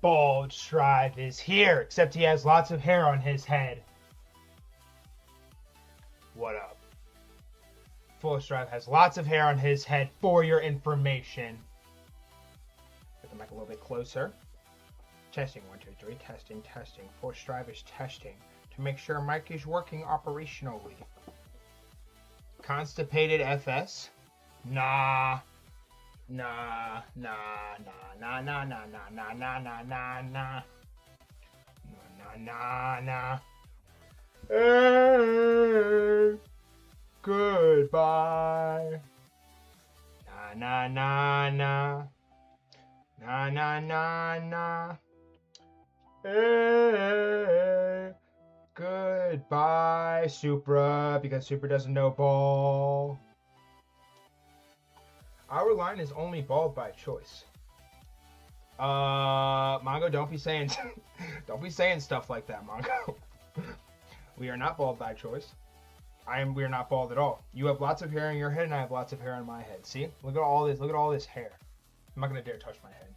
Bald Strive is here, except he has lots of hair on his head. What up? Full Strive has lots of hair on his head for your information. Get the mic a little bit closer. Testing, 1, 2, 3, testing, testing. Full Strive is testing to make sure mic is working operationally. Constipated FS? Nah. Nah, nah, nah, nah, nah, nah, nah, nah, nah, nah, nah. Nah, nah, nah. Hey, goodbye. Nah, nah, nah, nah. Nah, nah, nah, nah. Hey, goodbye, Supra, because Supra doesn't know ball. Our line is only bald by choice. Mongo, don't be saying stuff like that, Mongo. We are not bald by choice. We are not bald at all. You have lots of hair in your head, and I have lots of hair on my head. See? Look at all this. Look at all this hair. I'm not gonna dare touch my head.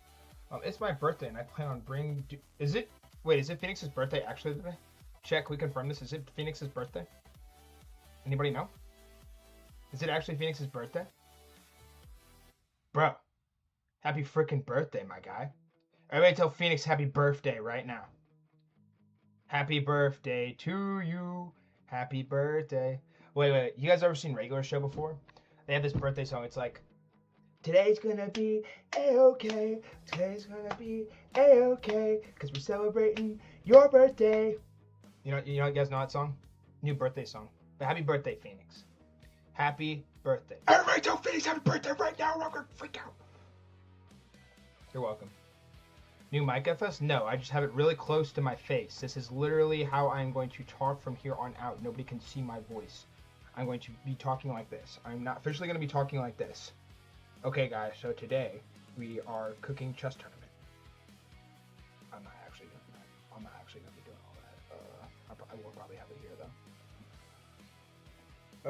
It's my birthday, and I plan on bringing. Is it Phoenix's birthday actually today? Check. We confirm this. Is it Phoenix's birthday? Anybody know? Is it actually Phoenix's birthday? Bro, happy freaking birthday, my guy. Everybody tell Phoenix happy birthday right now. Happy birthday to you. Happy birthday. Wait. You guys ever seen Regular Show before? They have this birthday song. It's like, today's gonna be A-okay. Today's gonna be A-okay. Because we're celebrating your birthday. You guys know that song? New birthday song. But happy birthday, Phoenix. Happy birthday. Everybody tell Phoenix happy birthday right now, or I'm gonna freak out. You're welcome. New mic FS? No, I just have it really close to my face. This is literally how I'm going to talk from here on out. Nobody can see my voice. I'm going to be talking like this. I'm not officially going to be talking like this. Okay, guys, so today we are cooking chess tournament. I'm not actually going to be doing all that. I will probably have it here, though.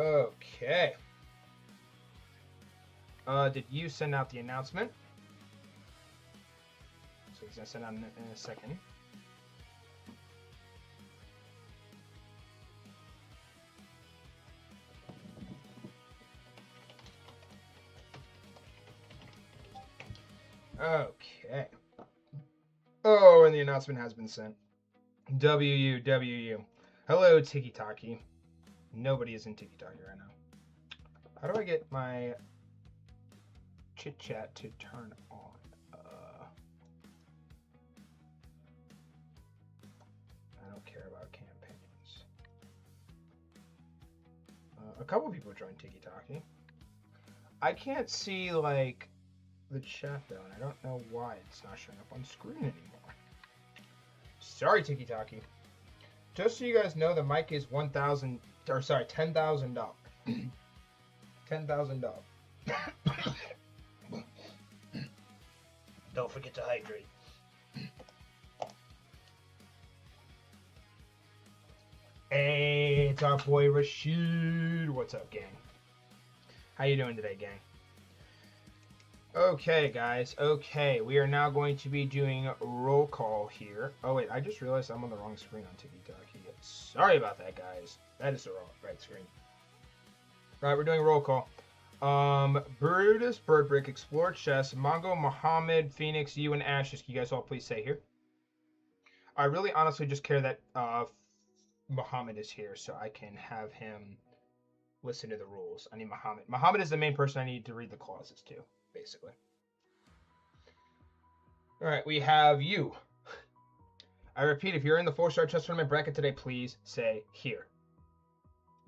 Okay. Did you send out the announcement? So he's going to send out in a second. Okay. Oh, and the announcement has been sent. WU. Hello, Tiki Taki. Nobody is in Tiki Taki right now. How do I get my chit chat to turn on? I don't care about campaigns. A couple people joined Tiki Taki. I can't see like the chat though, and I don't know why it's not showing up on screen anymore. Sorry, Tiki Taki. Just so you guys know, the mic is $10,000. $10,000. Don't forget to hydrate. Hey, it's our boy Rashid. What's up, gang? How you doing today, gang? Okay, guys. Okay, we are now going to be doing roll call here. Oh, wait, I just realized I'm on the wrong screen on TikTok. Sorry about that, guys. That is the right screen. All right, we're doing roll call. Brutus, Birdbrick, Explore Chess, Mongo, Mohammed, Phoenix, you, and Ashes. Can you guys all please say here? I really honestly just care that Mohammed is here so I can have him listen to the rules. I need Mohammed. Mohammed is the main person I need to read the clauses to, basically. All right, we have you. I repeat, if you're in the 4-star chess tournament bracket today, please say here.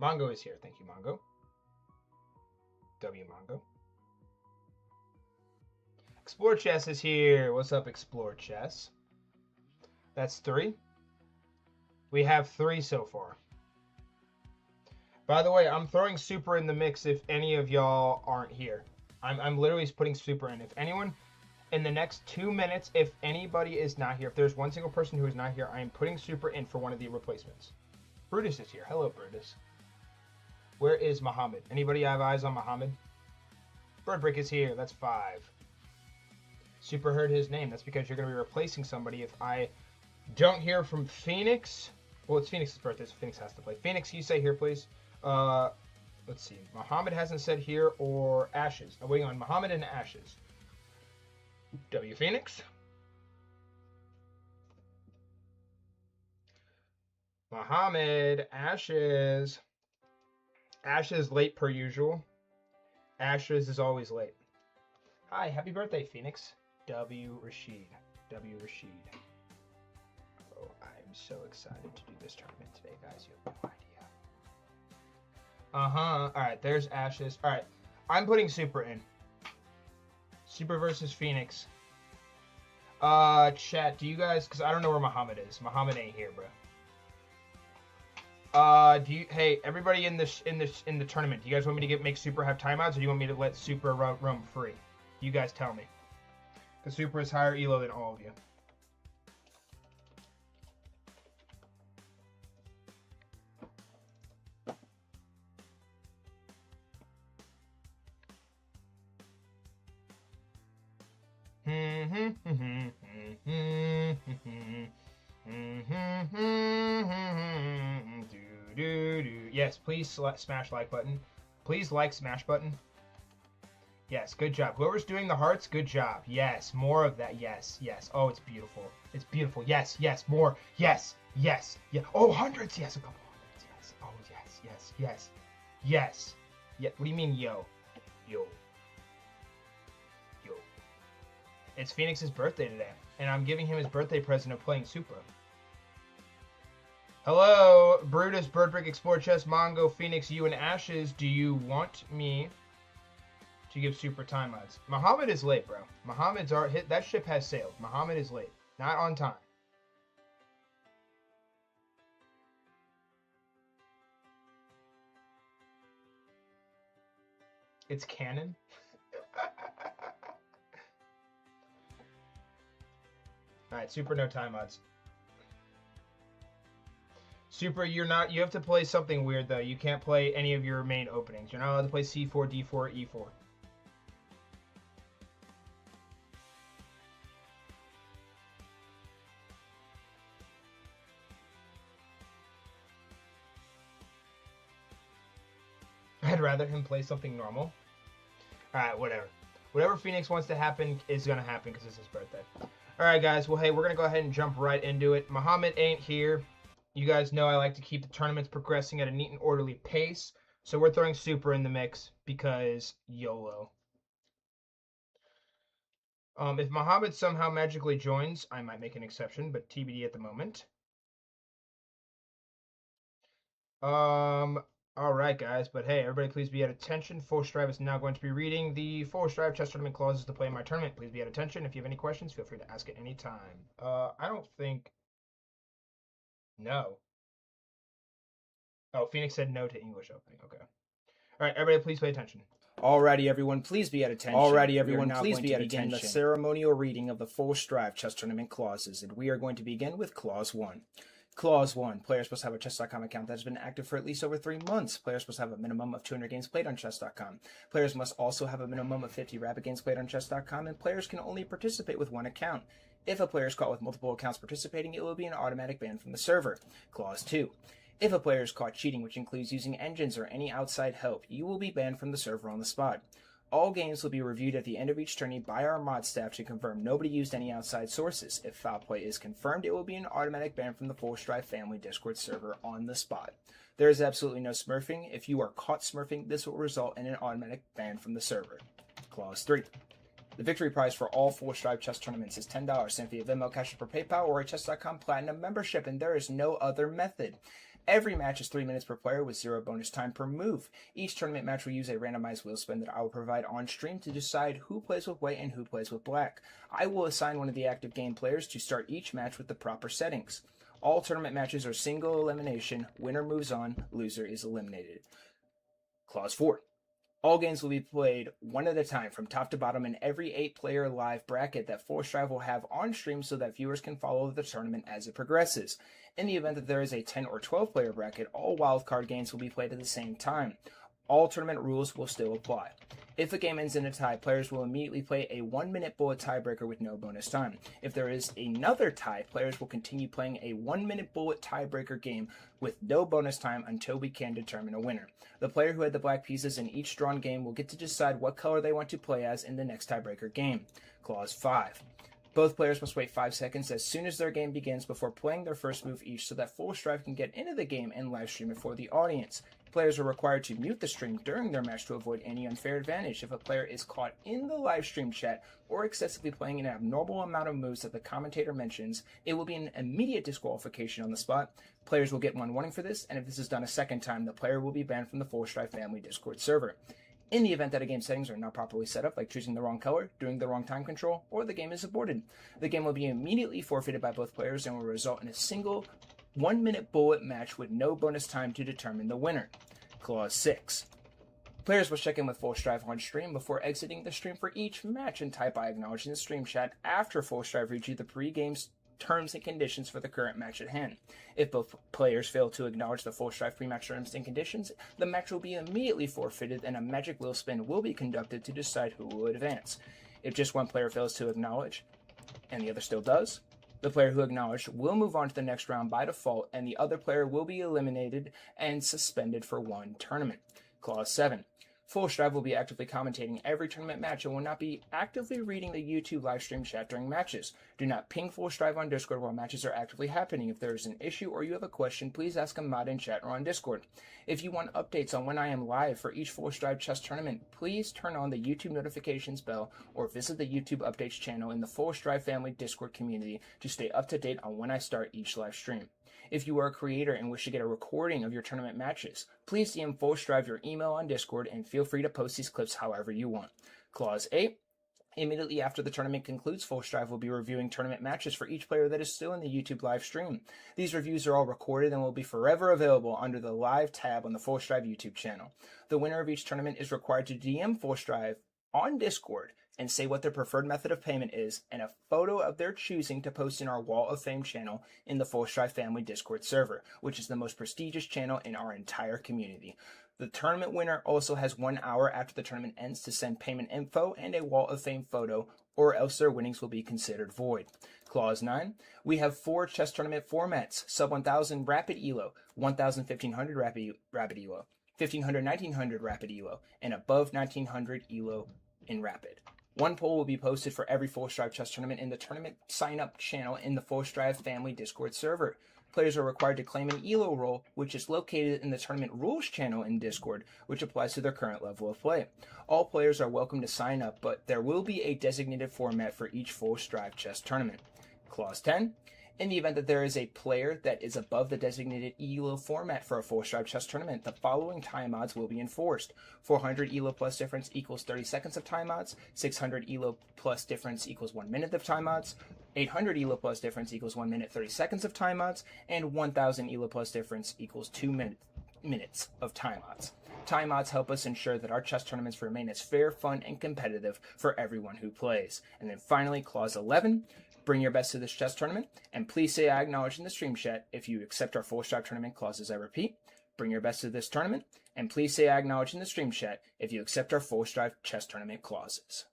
Mongo is here. Thank you, Mongo. W Mongo. Explore Chess is here. What's up, Explore Chess? That's 3. We have 3 so far. By the way, I'm throwing Super in the mix if any of y'all aren't here. I'm literally putting Super in. If anyone, in the next 2 minutes, if anybody is not here, if there's one single person who is not here, I am putting Super in for one of the replacements. Brutus is here. Hello, Brutus. Where is Mohammed? Anybody have eyes on Mohammed? Birdbrick is here. That's 5. Super heard his name. That's because you're going to be replacing somebody if I don't hear from Phoenix. Well, it's Phoenix's birthday, so Phoenix has to play. Phoenix, you say here, please. Let's see. Muhammad hasn't said here or Ashes. I'm waiting on Muhammad and Ashes. W Phoenix. Muhammad, Ashes. Ashes late per usual. Ashes is always late. Hi, happy birthday, Phoenix. W Rashid. W Rashid. Oh, I'm so excited to do this tournament today, guys. You have no idea. Alright, there's Ashes. Alright, I'm putting Super in. Super versus Phoenix. Chat, do you guys, because I don't know where Muhammad is. Muhammad ain't here, bro. Hey, everybody in the tournament, do you guys want me to make Super have timeouts, or do you want me to let Super roam free? You guys tell me. Because Super is higher elo than all of you. Yes, please smash like button. Please like smash button. Yes, good job. Whoever's doing the hearts, good job. Yes, more of that. Yes, yes. Oh, it's beautiful. It's beautiful. Yes, yes, more. Yes, yes, yeah. Oh, hundreds. Yes, a couple hundreds. Yes. Oh, yes, yes, yes, yes. Yeah. What do you mean, yo? Yo. Yo. It's Phoenix's birthday today, and I'm giving him his birthday present of playing Super. Hello, Brutus, Birdbrick, Explore Chess, Mongo, Phoenix, you, and Ashes. Do you want me to give Super timeouts? Muhammad is late, bro. Muhammad's hit. That ship has sailed. Muhammad is late. Not on time. It's canon. Alright, Super, no timeouts. Super, you have to play something weird, though. You can't play any of your main openings. You're not allowed to play C4, D4, E4. I'd rather him play something normal. Alright, whatever. Whatever Phoenix wants to happen is going to happen because it's his birthday. Alright, guys. Well, hey, we're going to go ahead and jump right into it. Muhammad ain't here. You guys know I like to keep the tournaments progressing at a neat and orderly pace. So we're throwing Super in the mix because YOLO. If Muhammad somehow magically joins, I might make an exception, but TBD at the moment. Alright, guys, but hey, everybody please be at attention. Full Strive is now going to be reading the Full Strive chess tournament clauses to play in my tournament. Please be at attention. If you have any questions, feel free to ask at any time. I don't think... No. Oh, Phoenix said no to English opening. Okay. Alright, everybody please pay attention. Alrighty, everyone, please be at attention. Alrighty, everyone, please be at attention. attention. The ceremonial reading of the Full Strive chess tournament clauses, and we are going to begin with Clause 1. Clause 1. Players must have a Chess.com account that has been active for at least over 3 months. Players must have a minimum of 200 games played on Chess.com. Players must also have a minimum of 50 rapid games played on Chess.com, and players can only participate with one account. If a player is caught with multiple accounts participating, it will be an automatic ban from the server. Clause 2. If a player is caught cheating, which includes using engines or any outside help, you will be banned from the server on the spot. All games will be reviewed at the end of each tourney by our mod staff to confirm nobody used any outside sources. If foul play is confirmed, it will be an automatic ban from the Full Strive family Discord server on the spot. There is absolutely no smurfing. If you are caught smurfing, this will result in an automatic ban from the server. Clause 3. The victory prize for all Full Strive chess tournaments is $10 sent via Venmo, Cash App, or PayPal, or a Chess.com Platinum membership, and there is no other method. Every match is 3 minutes per player with 0 bonus time per move. Each tournament match will use a randomized wheel spin that I will provide on stream to decide who plays with white and who plays with black. I will assign one of the active game players to start each match with the proper settings. All tournament matches are single elimination. Winner moves on, loser is eliminated. Clause 4. All games will be played one at a time from top to bottom in every 8-player live bracket that Full Strive will have on stream so that viewers can follow the tournament as it progresses. In the event that there is a 10 or 12-player bracket, all wildcard games will be played at the same time. All tournament rules will still apply. If a game ends in a tie, players will immediately play a 1-minute bullet tiebreaker with no bonus time. If there is another tie, players will continue playing a 1-minute bullet tiebreaker game with no bonus time until we can determine a winner. The player who had the black pieces in each drawn game will get to decide what color they want to play as in the next tiebreaker game. Clause 5. Both players must wait 5 seconds as soon as their game begins before playing their first move each so that Full Strive can get into the game and live stream it for the audience. Players are required to mute the stream during their match to avoid any unfair advantage. If a player is caught in the live stream chat or excessively playing an abnormal amount of moves that the commentator mentions, it will be an immediate disqualification on the spot. Players will get one warning for this, and if this is done a second time, the player will be banned from the Full Strive family Discord server. In the event that a game settings are not properly set up, like choosing the wrong color, doing the wrong time control, or the game is aborted, the game will be immediately forfeited by both players and will result in a single 1-minute bullet match with no bonus time to determine the winner. Clause 6. Players must check in with Full Strive on stream before exiting the stream for each match and type "I acknowledge" in the stream chat after Full Strive reads you the pre-game terms and conditions for the current match at hand. If both players fail to acknowledge the Full Strive pre-match terms and conditions, the match will be immediately forfeited and a magic wheel spin will be conducted to decide who will advance. If just one player fails to acknowledge and the other still does, the player who acknowledged will move on to the next round by default, and the other player will be eliminated and suspended for one tournament. Clause 7. Full Strive will be actively commentating every tournament match and will not be actively reading the YouTube live stream chat during matches. Do not ping Full Strive on Discord while matches are actively happening. If there is an issue or you have a question, please ask a mod in chat or on Discord. If you want updates on when I am live for each Full Strive chess tournament, please turn on the YouTube notifications bell or visit the YouTube updates channel in the Full Strive family Discord community to stay up to date on when I start each live stream. If you are a creator and wish to get a recording of your tournament matches, please DM Full Strive your email on Discord and feel free to post these clips however you want. Clause 8. Immediately after the tournament concludes, Full Strive will be reviewing tournament matches for each player that is still in the YouTube live stream. These reviews are all recorded and will be forever available under the live tab on the Full Strive YouTube channel. The winner of each tournament is required to DM Full Strive on Discord and say what their preferred method of payment is and a photo of their choosing to post in our Wall of Fame channel in the Full Strive family Discord server, which is the most prestigious channel in our entire community. The tournament winner also has 1 hour after the tournament ends to send payment info and a Wall of Fame photo, or else their winnings will be considered void. Clause 9. We have 4 chess tournament formats: sub 1000 rapid elo, 1000 1500 rapid elo, 1500 1900 rapid elo, and above 1900 elo in rapid. One poll will be posted for every Full Strive chess tournament in the tournament sign-up channel in the Full Strive family Discord server. Players are required to claim an ELO role, which is located in the tournament rules channel in Discord, which applies to their current level of play. All players are welcome to sign up, but there will be a designated format for each Full Strive chess tournament. Clause 10. In the event that there is a player that is above the designated ELO format for a Full Strive chess tournament, the following time odds will be enforced. 400 ELO plus difference equals 30 seconds of time odds, 600 ELO plus difference equals 1 minute of time odds, 800 ELO plus difference equals 1 minute 30 seconds of time odds, and 1000 ELO plus difference equals 2 minutes of time odds. Time odds help us ensure that our chess tournaments remain as fair, fun, and competitive for everyone who plays. And then finally, Clause 11. Bring your best to this chess tournament, and please say "I acknowledge" in the stream chat if you accept our Full Strive tournament clauses. I repeat, bring your best to this tournament, and please say "I acknowledge" in the stream chat if you accept our Full Strive chess tournament clauses.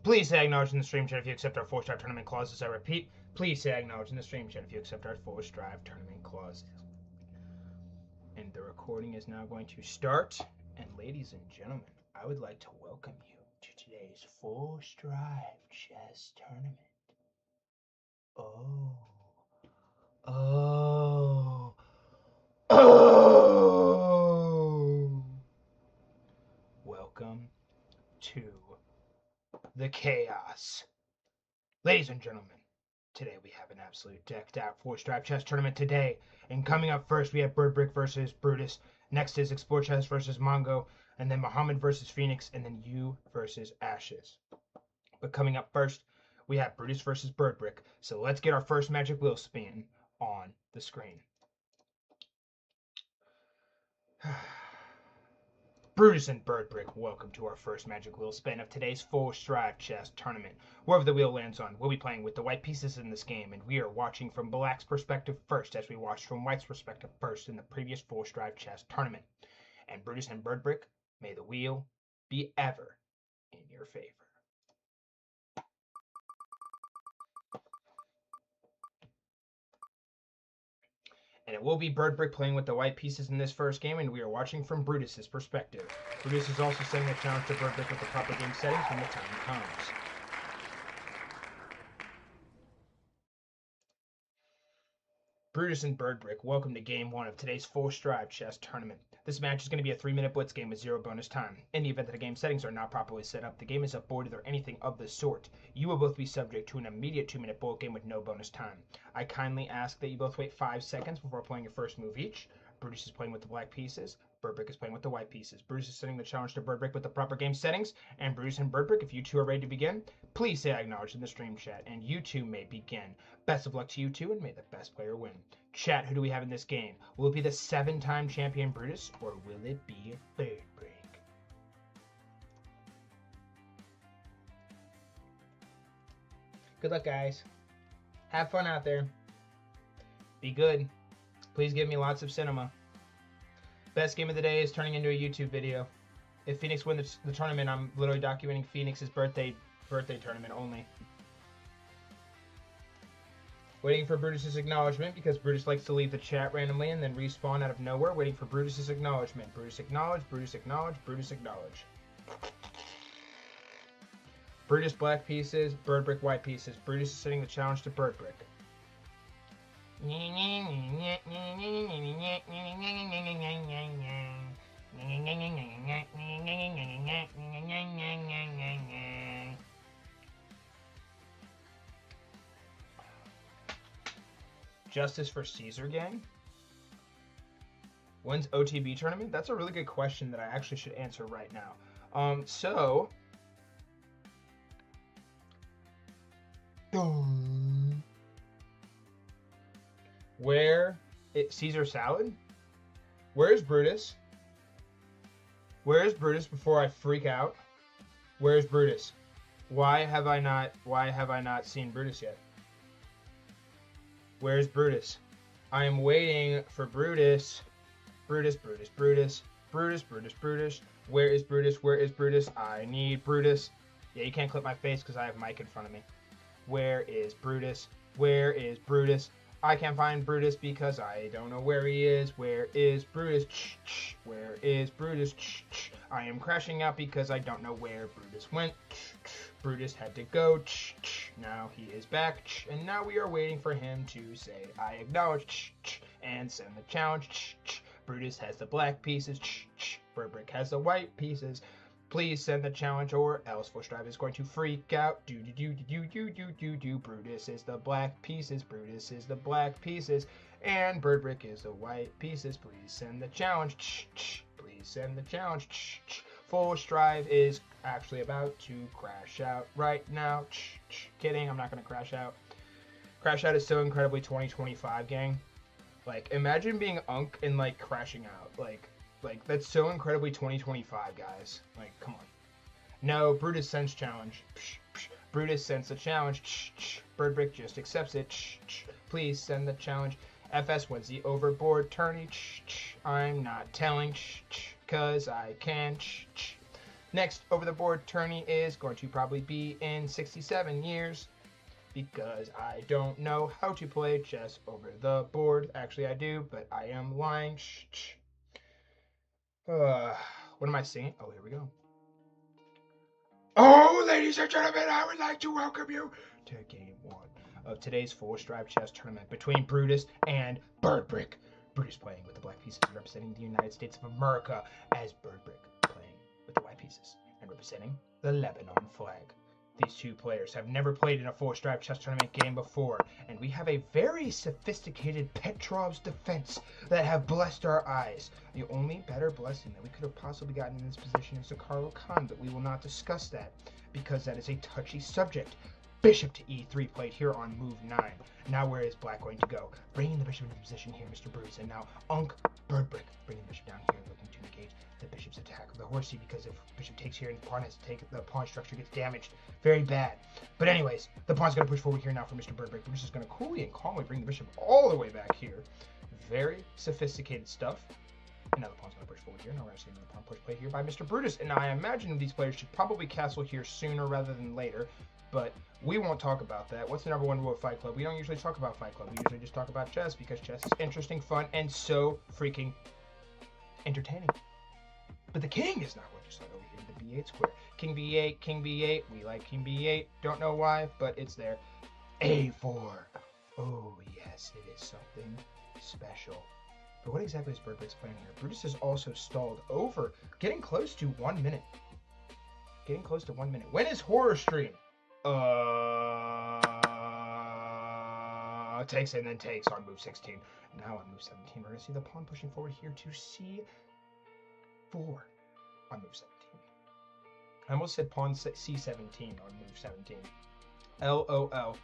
Please say "acknowledge" in the stream chat if you accept our Full Strive tournament clauses. I repeat, please say "acknowledge" in the stream chat if you accept our Full Strive tournament clauses. And the recording is now going to start. And ladies and gentlemen, I would like to welcome you to today's Full Strive chess tournament. Welcome to the chaos. Ladies and gentlemen, today we have an absolute decked out Full Strive chess tournament today. And coming up first, we have Bird Brick versus Brutus. Next is Explore Chess versus Mongo. And then Muhammad versus Phoenix. And then you versus Ashes. But coming up first, we have Brutus versus Bird Brick. So let's get our first magic wheel spin on the screen. Brutus and Birdbrick, welcome to our first Magic Wheel spin of today's full Strive Chess tournament. Wherever the wheel lands on, we'll be playing with the white pieces in this game, and we are watching from Black's perspective first, as we watched from White's perspective first in the previous full Strive Chess tournament. And Brutus and Birdbrick, may the wheel be ever in your favor. And it will be Birdbrick playing with the white pieces in this first game, and we are watching from Brutus's perspective. Brutus is also setting a challenge to Birdbrick with the proper game settings when the time comes. Brutus and Birdbrick, welcome to Game 1 of today's full Strive Chess tournament. This match is going to be a 3-minute blitz game with 0 bonus time. In the event that the game settings are not properly set up, the game is aborted or anything of the sort. You will both be subject to an immediate 2-minute bullet game with no bonus time. I kindly ask that you both wait 5 seconds before playing your first move each. Brutus is playing with the black pieces. Birdbrick is playing with the white pieces. Brutus is setting the challenge to Birdbrick with the proper game settings. And Brutus and Birdbrick, if you two are ready to begin, please say I acknowledge in the stream chat, and you two may begin. Best of luck to you two, and may the best player win. Chat, who do we have in this game? Will it be the 7-time champion Brutus, or will it be Birdbrick? Good luck, guys. Have fun out there. Be good. Please give me lots of cinema. Best game of the day is turning into a YouTube video. If Phoenix wins the tournament, I'm literally documenting Phoenix's birthday tournament only. Waiting for Brutus's acknowledgement, because Brutus likes to leave the chat randomly and then respawn out of nowhere. Waiting for Brutus's acknowledgement. Brutus acknowledge, Brutus acknowledge, Brutus acknowledge. Brutus black pieces, Birdbrick white pieces. Brutus is setting the challenge to Birdbrick. Justice for Caesar gang? When's OTB tournament? That's a really good question that I actually should answer right now. Caesar salad? Where's Brutus? Where's Brutus before I freak out? Where's Brutus? Why have I not seen Brutus yet? Where's Brutus? I am waiting for Brutus. Brutus, Brutus, Brutus, Brutus, Brutus, Brutus. Where is Brutus? Where is Brutus? I need Brutus. Yeah, you can't clip my face because I have mic in front of me. Where is Brutus? Where is Brutus? I can't find Brutus because I don't know where he is. Where is Brutus? Where is Brutus? I am crashing out because I don't know where Brutus went. Brutus had to go. Now he is back. And now we are waiting for him to say, I acknowledge, and send the challenge. Brutus has the black pieces. Birdbrick has the white pieces. Please send the challenge, or else Full Strive is going to freak out. Do. Brutus is the black pieces. Brutus is the black pieces. And Birdbrick is the white pieces. Please send the challenge. Please send the challenge. Full Strive is actually about to crash out right now. Kidding, I'm not going to crash out. Crash out is so incredibly 2025, gang. Like, imagine being Unk and, like, crashing out. Like, that's so incredibly 2025, guys. Like, come on. No, Brutus sends challenge. Brutus sends the challenge. Birdbrick just accepts it. Please send the challenge. FS wins the overboard tourney. I'm not telling, cause I can. Next over the board tourney is going to probably be in 67 years. Because I don't know how to play chess over the board. Actually, I do, but I am lying. What am I singing? Oh, here we go. Oh, ladies and gentlemen, I would like to welcome you to Game 1 of today's full Strive Chess tournament between Brutus and Birdbrick. Brutus playing with the black pieces representing the United States of America, as Birdbrick playing with the white pieces and representing the Lebanon flag. These two players have never played in a full Strive Chess tournament game before, and we have a very sophisticated Petrov's defense that have blessed our eyes. The only better blessing that we could have possibly gotten in this position is Sakaro Khan, but we will not discuss that because that is a touchy subject. Bishop to e3 played here on move 9. Now where is black going to go? Bringing the bishop into position here, Mr. Bruce, and now Birdbrick bringing the bishop down here, looking to engage the bishop's bishop's attack of the horsey, because if bishop takes here and the pawn has to take, the pawn structure gets damaged. Very bad. But anyways, the pawn's going to push forward here now for Mr. Birdbreak. Bruce is going to coolly and calmly bring the bishop all the way back here. Very sophisticated stuff. And now the pawn's going to push forward here. Now we're going to see another pawn push play here by Mr. Brutus. And now I imagine these players should probably castle here sooner rather than later. But we won't talk about that. What's the number one rule of Fight Club? We don't usually talk about Fight Club. We usually just talk about chess, because chess is interesting, fun, and so freaking entertaining. But the king is not going to slide over here to the b8 square. King b8, king b8. We like king b8. Don't know why, but it's there. a4. Oh, yes, it is something special. But what exactly is Birdbreak's plan here? Brutus is also stalled over, getting close to 1 minute. Getting close to 1 minute. When is Horror Stream? Takes and then takes on move 16. Now on move 17, we're going to see the pawn pushing forward here to c4 on move 17. I almost said pawn c17 on move 17. LOL.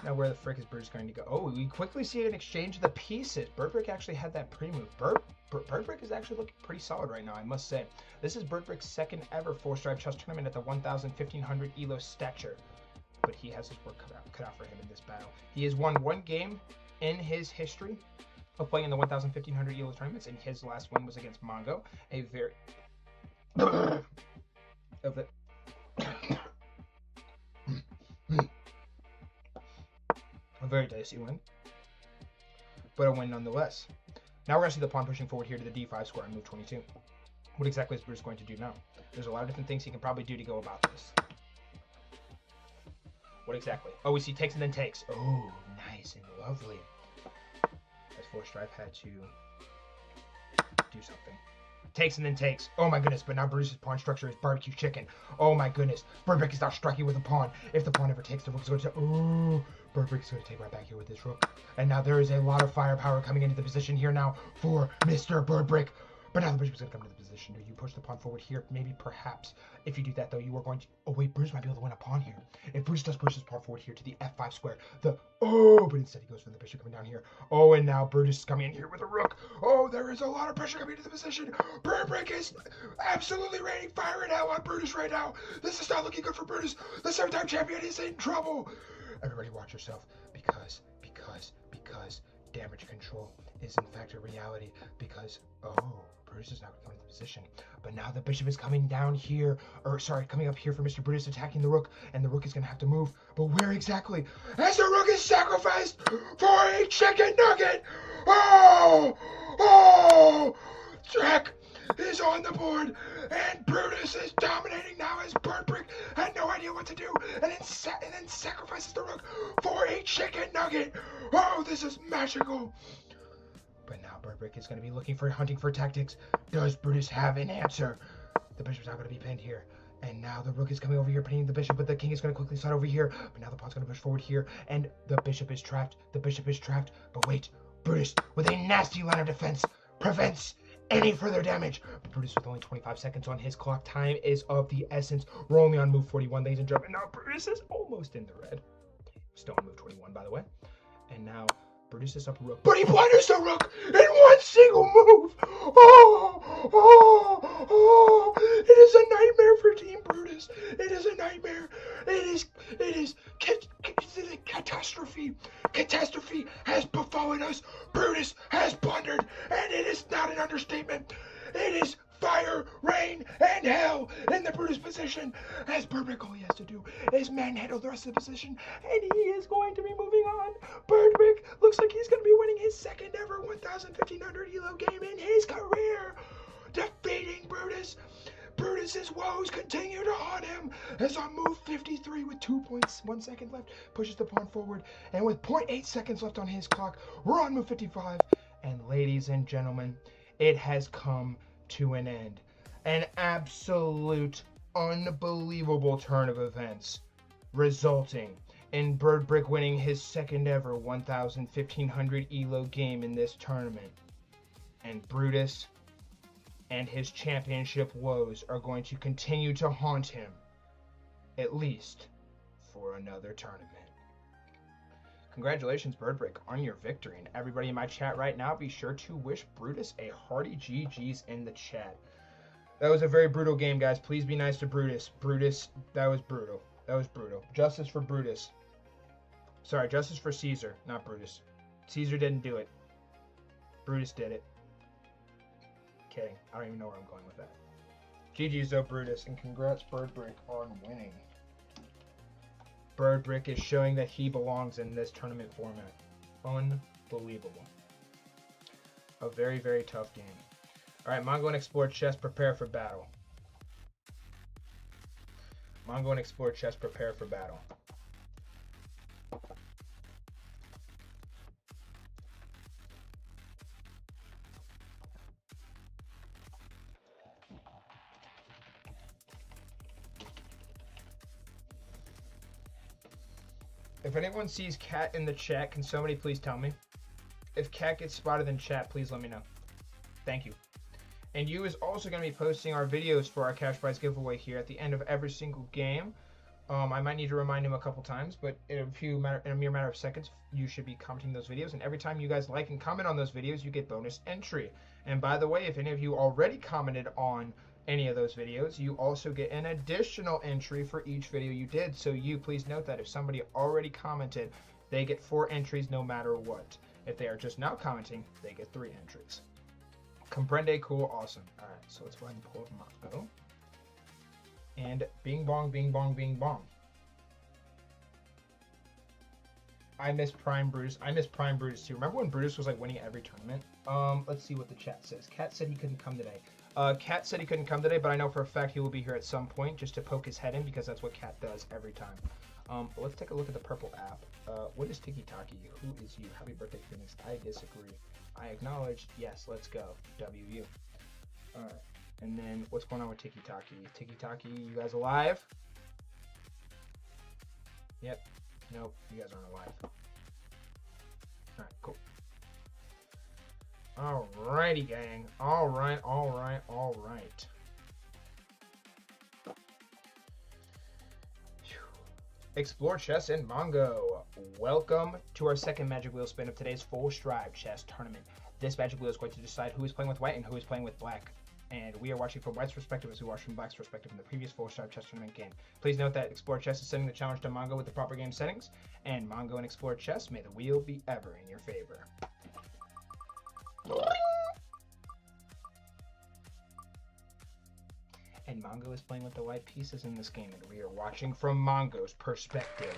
Now where the frick is Brutus going to go? Oh, we quickly see an exchange of the pieces. Birdbreak actually had that pre-move. Birdbreak is actually looking pretty solid right now, I must say. This is Birdbreak's second ever 4-stripe chess tournament at the 1,1500 elo stature. But he has his work cut out for him in this battle. He has won one game in his history of playing in the 1,1500 elo tournaments, and his last win was against Mongo. A very... A very dicey win, but a win nonetheless. Now we're going to see the pawn pushing forward here to the d5 square on move 22. What exactly is Bruce going to do now? There's a lot of different things he can probably do to go about this. What exactly? Oh, we see takes and then takes. Oh, nice and lovely. As 4-stripe had to do something. Takes and then takes. Oh my goodness, but now Bruce's pawn structure is barbecue chicken. Oh my goodness. Birdbreak is now striking with a pawn. If the pawn ever takes, the rook is going to... Oh, Birdbreak is going to take right back here with this rook. And now there is a lot of firepower coming into the position here now for Mr. Birdbreak. But now the bishop is going to come to the position. Do you push the pawn forward here? Maybe, perhaps. If you do that, though, you are going to... Oh, wait, Bruce might be able to win a pawn here. If Bruce does push his pawn forward here to the f5 square, but instead he goes for the bishop coming down here. Oh, and now Brutus is coming in here with a rook. Oh, there is a lot of pressure coming into the position. Birdbreak is absolutely raining fire and hell on Brutus right now. This is not looking good for Brutus. The 7-time champion is in trouble. Everybody watch yourself, because damage control is in fact a reality, because, oh, Brutus is not going to come into position. But now the bishop is coming down here, coming up here for Mr. Brutus, attacking the rook, and the rook is going to have to move. But where exactly? As the rook is sacrificed for a chicken nugget! Oh! Jack is on the board, and Brutus is dominating now as Birdbreak had no idea what to do, and then sacrifices the rook for a chicken nugget. Oh, this is magical. But now Birdbreak is going to be hunting for tactics. Does Brutus have an answer? The bishop's not going to be pinned here. And now the rook is coming over here, pinning the bishop, but the king is going to quickly slide over here. But now the pawn's going to push forward here, and the bishop is trapped. But wait, Brutus, with a nasty line of defense, prevents any further damage. But Brutus with only 25 seconds on his clock. Time is of the essence. We're only on move 41, ladies and gentlemen. Now Brutus is almost in the red. Still on move 21, by the way. And now Brutus is up a rook, but he blunders the rook in one single move. Oh! It is a nightmare for Team Brutus. It is a nightmare. It is catastrophe. Catastrophe has befallen us. Brutus has blundered, and it is not an understatement. It is fire, rain, and hell in the Brutus position, as Birdbreak all he has to do is manhandle the rest of the position, and he is going to be moving on. Birdbreak looks like he's going to be winning his second ever 1,1500 elo game in his career, defeating Brutus. Brutus's woes continue to haunt him as on move 53 with 2.1 seconds left, pushes the pawn forward, and with 0.8 seconds left on his clock, we're on move 55, and ladies and gentlemen, it has come to an end. An absolute unbelievable turn of events, resulting in Birdbreak winning his second ever 1,1500 elo game in this tournament. And Brutus and his championship woes are going to continue to haunt him, at least for another tournament. Congratulations, Birdbreak, on your victory. And everybody in my chat right now, be sure to wish Brutus a hearty GG's in the chat. That was a very brutal game, guys. Please be nice to Brutus. Brutus, that was brutal. That was brutal. Justice for Brutus. Sorry, justice for Caesar, not Brutus. Caesar didn't do it. Brutus did it. Kidding. I don't even know where I'm going with that. GG's though, Brutus, and congrats, Birdbrick, on winning. Birdbrick is showing that he belongs in this tournament format. Unbelievable. A very, very tough game. Alright, Mongo and Explore Chess, prepare for battle. Mongo and Explore Chess, prepare for battle. If anyone sees Cat in the chat, can somebody please tell me? If Cat gets spotted in chat, please let me know. Thank you. And you is also going to be posting our videos for our cash prize giveaway here at the end of every single game. I might need to remind him a couple times, but in a mere matter of seconds, you should be commenting those videos. And every time you guys like and comment on those videos, you get bonus entry. And by the way, if any of you already commented on any of those videos, you also get an additional entry for each video you did. So you please note that if somebody already commented, they get 4 entries no matter what. If they are just now commenting, they get 3 entries. Comprende, cool, awesome. All right, so let's go ahead and pull up Mongo. And bing bong, bing bong, bing bong. I miss Prime Brutus. I miss Prime Brutus too. Remember when Brutus was like winning every tournament? Let's see what the chat says. Cat said he couldn't come today. Cat said he couldn't come today, but I know for a fact he will be here at some point just to poke his head in because that's what Cat does every time. But let's take a look at the purple app. What is Tiki Taki? Who is you? Happy birthday, Phoenix. I disagree. I acknowledge. Yes, let's go. WU. Alright. And then what's going on with Tiki Taki? Tiki Taki, you guys alive? Yep. Nope, you guys aren't alive. Alright, cool. Alrighty, gang. Alright. Explore Chess and Mongo. Welcome to our second Magic Wheel spin of today's full Strive Chess tournament. This Magic Wheel is going to decide who is playing with white and who is playing with black. And we are watching from white's perspective as we watched from black's perspective in the previous full Strive Chess tournament game. Please note that Explore Chess is sending the challenge to Mongo with the proper game settings. And Mongo and Explore Chess, may the wheel be ever in your favor. And Mongo is playing with the white pieces in this game, and we are watching from Mongo's perspective.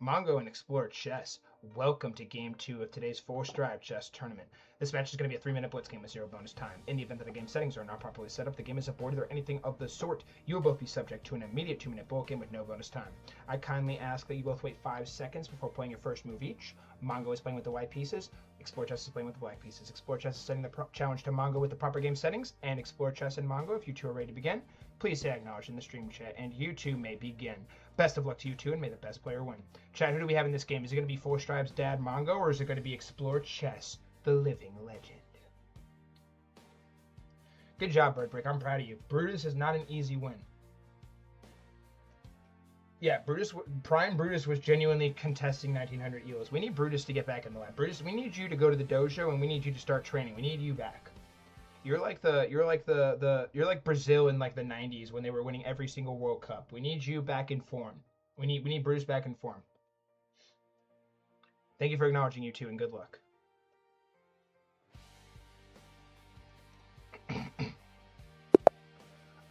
Mongo and Explore Chess, welcome to Game 2 of today's full Strive Chess tournament. This match is going to be a 3-minute blitz game with 0 bonus time. In the event that the game settings are not properly set up, the game is aborted, or anything of the sort, you will both be subject to an immediate 2-minute bullet game with no bonus time. I kindly ask that you both wait 5 seconds before playing your first move each. Mongo is playing with the white pieces, Explore Chess is playing with the black pieces. Explore Chess is setting the challenge to Mongo with the proper game settings, and Explore Chess and Mongo, if you two are ready to begin, please say acknowledge in the stream chat, and you two may begin. Best of luck to you two, and may the best player win. Chat, who do we have in this game? Is it going to be Full Strive's dad, Mongo, or is it going to be Explore Chess, the living legend? Good job, Birdbrick. I'm proud of you. Brutus is not an easy win. Yeah, Prime Brutus was genuinely contesting 1900 ELOs. We need Brutus to get back in the lab. Brutus, we need you to go to the dojo, and we need you to start training. We need you back. You're like Brazil in like the 90s when they were winning every single World Cup. We need you back in form. We need Brutus back in form. Thank you for acknowledging you two, and good luck.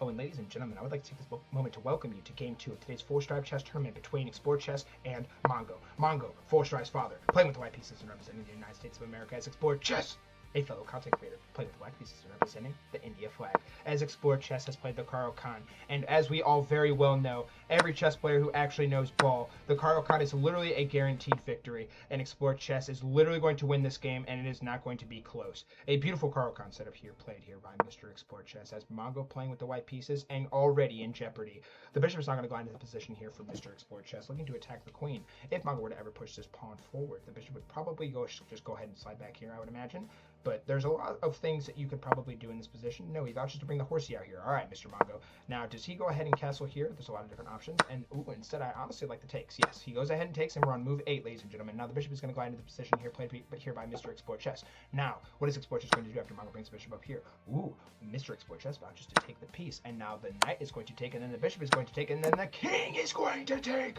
Oh, and ladies and gentlemen, I would like to take this moment to welcome you to Game 2 of today's Full Strive Chess tournament between Explore Chess and Mongo. Mongo, Full Strive's father, playing with the white pieces and representing the United States of America as Explore Chess, a fellow content creator, playing with the black pieces and representing the India flag, as Explore Chess has played the Karo Khan. And as we all very well know, every chess player who actually knows ball, the Karo Khan is literally a guaranteed victory, and Explore Chess is literally going to win this game, and it is not going to be close. A beautiful Karo Khan setup here, played here by Mr. Explore Chess, as Mongo playing with the white pieces, and already in jeopardy. The bishop is not going to go into the position here for Mr. Explore Chess, looking to attack the queen. If Mongo were to ever push this pawn forward, the bishop would probably just go ahead and slide back here, I would imagine. But there's a lot of things that you could probably do in this position. No, he vouches to bring the horsey out here. All right, Mr. Mongo. Now, does he go ahead and castle here? There's a lot of different options. And, ooh, instead, I honestly like the takes. Yes, he goes ahead and takes, and we're on move 8, ladies and gentlemen. Now, the bishop is going to go into the position here, played here by Mr. Exploit Chess. Now, what is Exploit Chess going to do after Mongo brings the bishop up here? Ooh, Mr. Exploit Chess vouches to take the piece. And now the knight is going to take, and then the bishop is going to take, and then the king is going to take.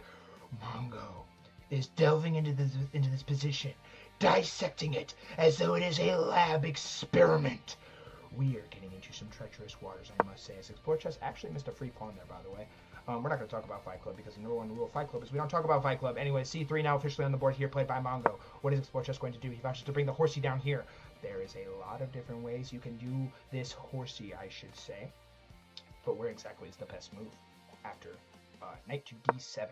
Mongo is delving into this position, dissecting it as though it is a lab experiment. We are getting into some treacherous waters, I must say. As Exploit Chess actually missed a free pawn there, by the way. We're not going to talk about Fight Club because the number one rule of Fight Club is we don't talk about Fight Club. Anyway, C3 now officially on the board here, played by Mongo. What is Exploit Chess going to do? He vouches to bring the horsey down here. There is a lot of different ways you can do this horsey, I should say. But where exactly is the best move? After knight to d7.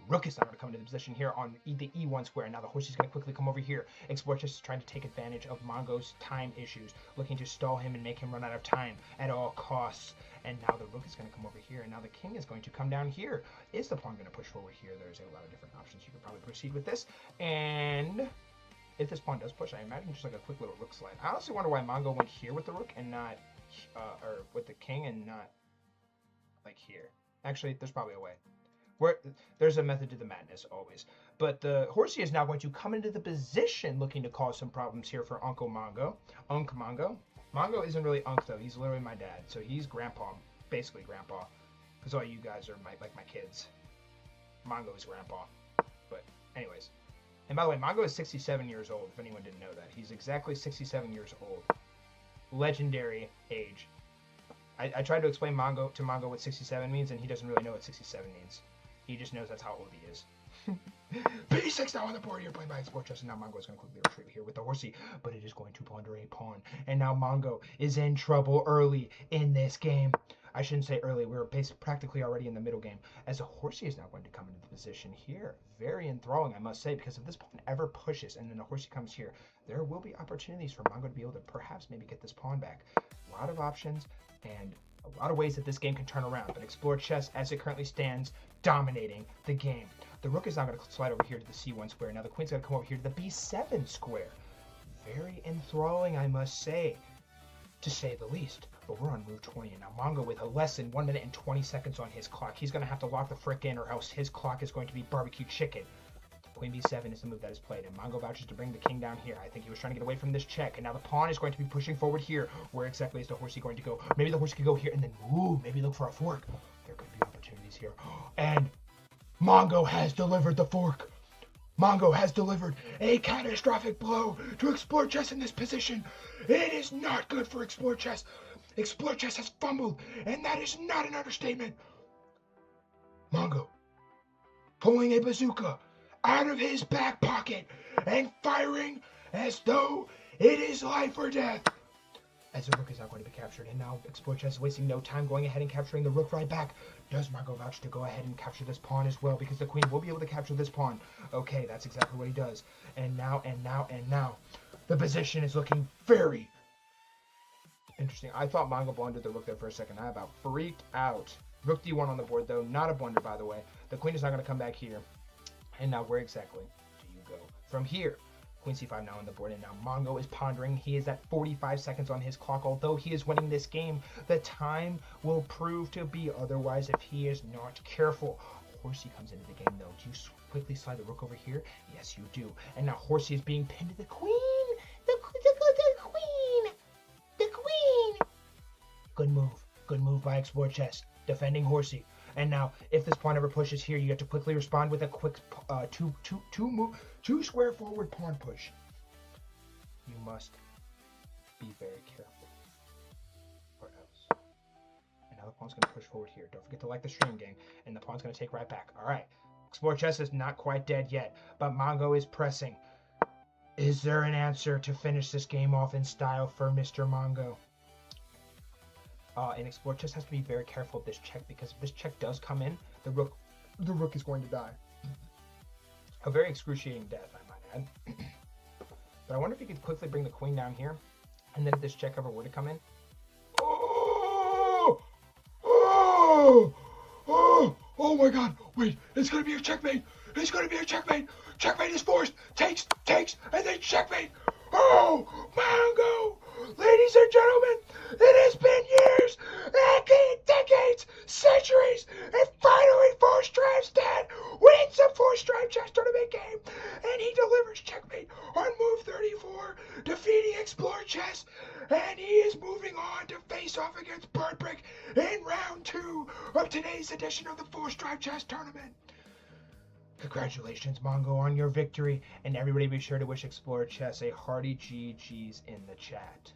Rook is not going to come into the position here on the e1 square. Now the horse is going to quickly come over here. Exploit Chess is trying to take advantage of Mongo's time issues, looking to stall him and make him run out of time at all costs. And now the rook is going to come over here, and now the king is going to come down here. Is the pawn going to push forward here? There's a lot of different options. You could probably proceed with this. And if this pawn does push, I imagine just like a quick little rook slide. I honestly wonder why Mongo went here with the rook and not, or with the king and not like here. Actually, there's probably a way. There's a method to the madness, always. But the horsey is now going to come into the position looking to cause some problems here for Uncle Mongo. Unc Mongo. Mongo isn't really Unc, though. He's literally my dad. So he's grandpa, basically grandpa. Because all you guys are like my kids. Mongo is grandpa. But anyways. And by the way, Mongo is 67 years old, if anyone didn't know that. He's exactly 67 years old. Legendary age. I tried to explain to Mongo what 67 means, and he doesn't really know what 67 means. He just knows that's how old he is. B6 now on the board here, played by Exploit Chess, and now Mongo is going to quickly retreat here with the horsey, but it is going to blunder a pawn. And now Mongo is in trouble early in this game. I shouldn't say early, we're practically already in the middle game, as the horsey is now going to come into the position here. Very enthralling, I must say, because if this pawn ever pushes and then the horsey comes here, there will be opportunities for Mongo to be able to perhaps maybe get this pawn back. A lot of options, and a lot of ways that this game can turn around, but Exploit Chess, as it currently stands, dominating the game. The rook is now going to slide over here to the c1 square. Now the queen's going to come over here to the b7 square. Very enthralling, I must say, to say the least. But we're on move 20, and now Mongo with a less than 1 minute and 20 seconds on his clock. He's going to have to lock the frick in, or else his clock is going to be barbecue chicken. Queen b7 is the move that is played, and Mongo vouches to bring the king down here. I think he was trying to get away from this check, and now the pawn is going to be pushing forward here. Where exactly is the horsey going to go? Maybe the horsey could go here, and then, ooh, maybe look for a fork. There could be opportunities here. And Mongo has delivered the fork. Mongo has delivered a catastrophic blow to Exploit Chess in this position. It is not good for Exploit Chess. Exploit Chess has fumbled, and that is not an understatement. Mongo pulling a bazooka out of his back pocket and firing as though it is life or death. As the rook is now going to be captured, and now Exploit Chess is wasting no time going ahead and capturing the rook right back. Does Mongo vouch to go ahead and capture this pawn as well, because the queen will be able to capture this pawn? Okay, that's exactly what he does. And now, the position is looking very interesting. I thought Mongo blundered the rook there for a second. I about freaked out. Rook d1 on the board, though. Not a blunder, by the way. The queen is not going to come back here. And now where exactly do you go from here? Queen c5 now on the board, and now Mongo is pondering. He is at 45 seconds on his clock. Although he is winning this game, the time will prove to be otherwise if he is not careful. Horsey comes into the game, though. Do you quickly slide the rook over here? Yes, you do. And now Horsey is being pinned to the queen. The queen. The queen. Good move. Good move by Exploit Chess. Defending Horsey. And now, if this pawn ever pushes here, you have to quickly respond with a quick two square forward pawn push. You must be very careful, or else. And now the pawn's going to push forward here. Don't forget to like the stream, gang. And the pawn's going to take right back. All right. Exploit Chess is not quite dead yet, but Mongo is pressing. Is there an answer to finish this game off in style for Mr. Mongo? And Exploit Chess has to be very careful of this check, because if this check does come in, the rook is going to die. A very excruciating death, I might add. But I wonder if he could quickly bring the queen down here, and then if this check ever were to come in. Oh! Oh! Oh! Oh my god! Wait, it's gonna be a checkmate! It's gonna be a checkmate! Checkmate is forced! Takes, and then checkmate! Oh, Mongo! Ladies and gentlemen, it has been years, decades, centuries, and finally 4Strive's dad wins a 4Strive chess tournament game, and he delivers checkmate on move 34, defeating Explore Chess, and he is moving on to face off against Birdbrick in round 2 of today's edition of the 4Strive chess tournament. Congratulations, Mongo, on your victory, and everybody be sure to wish Explorer Chess a hearty GG's in the chat.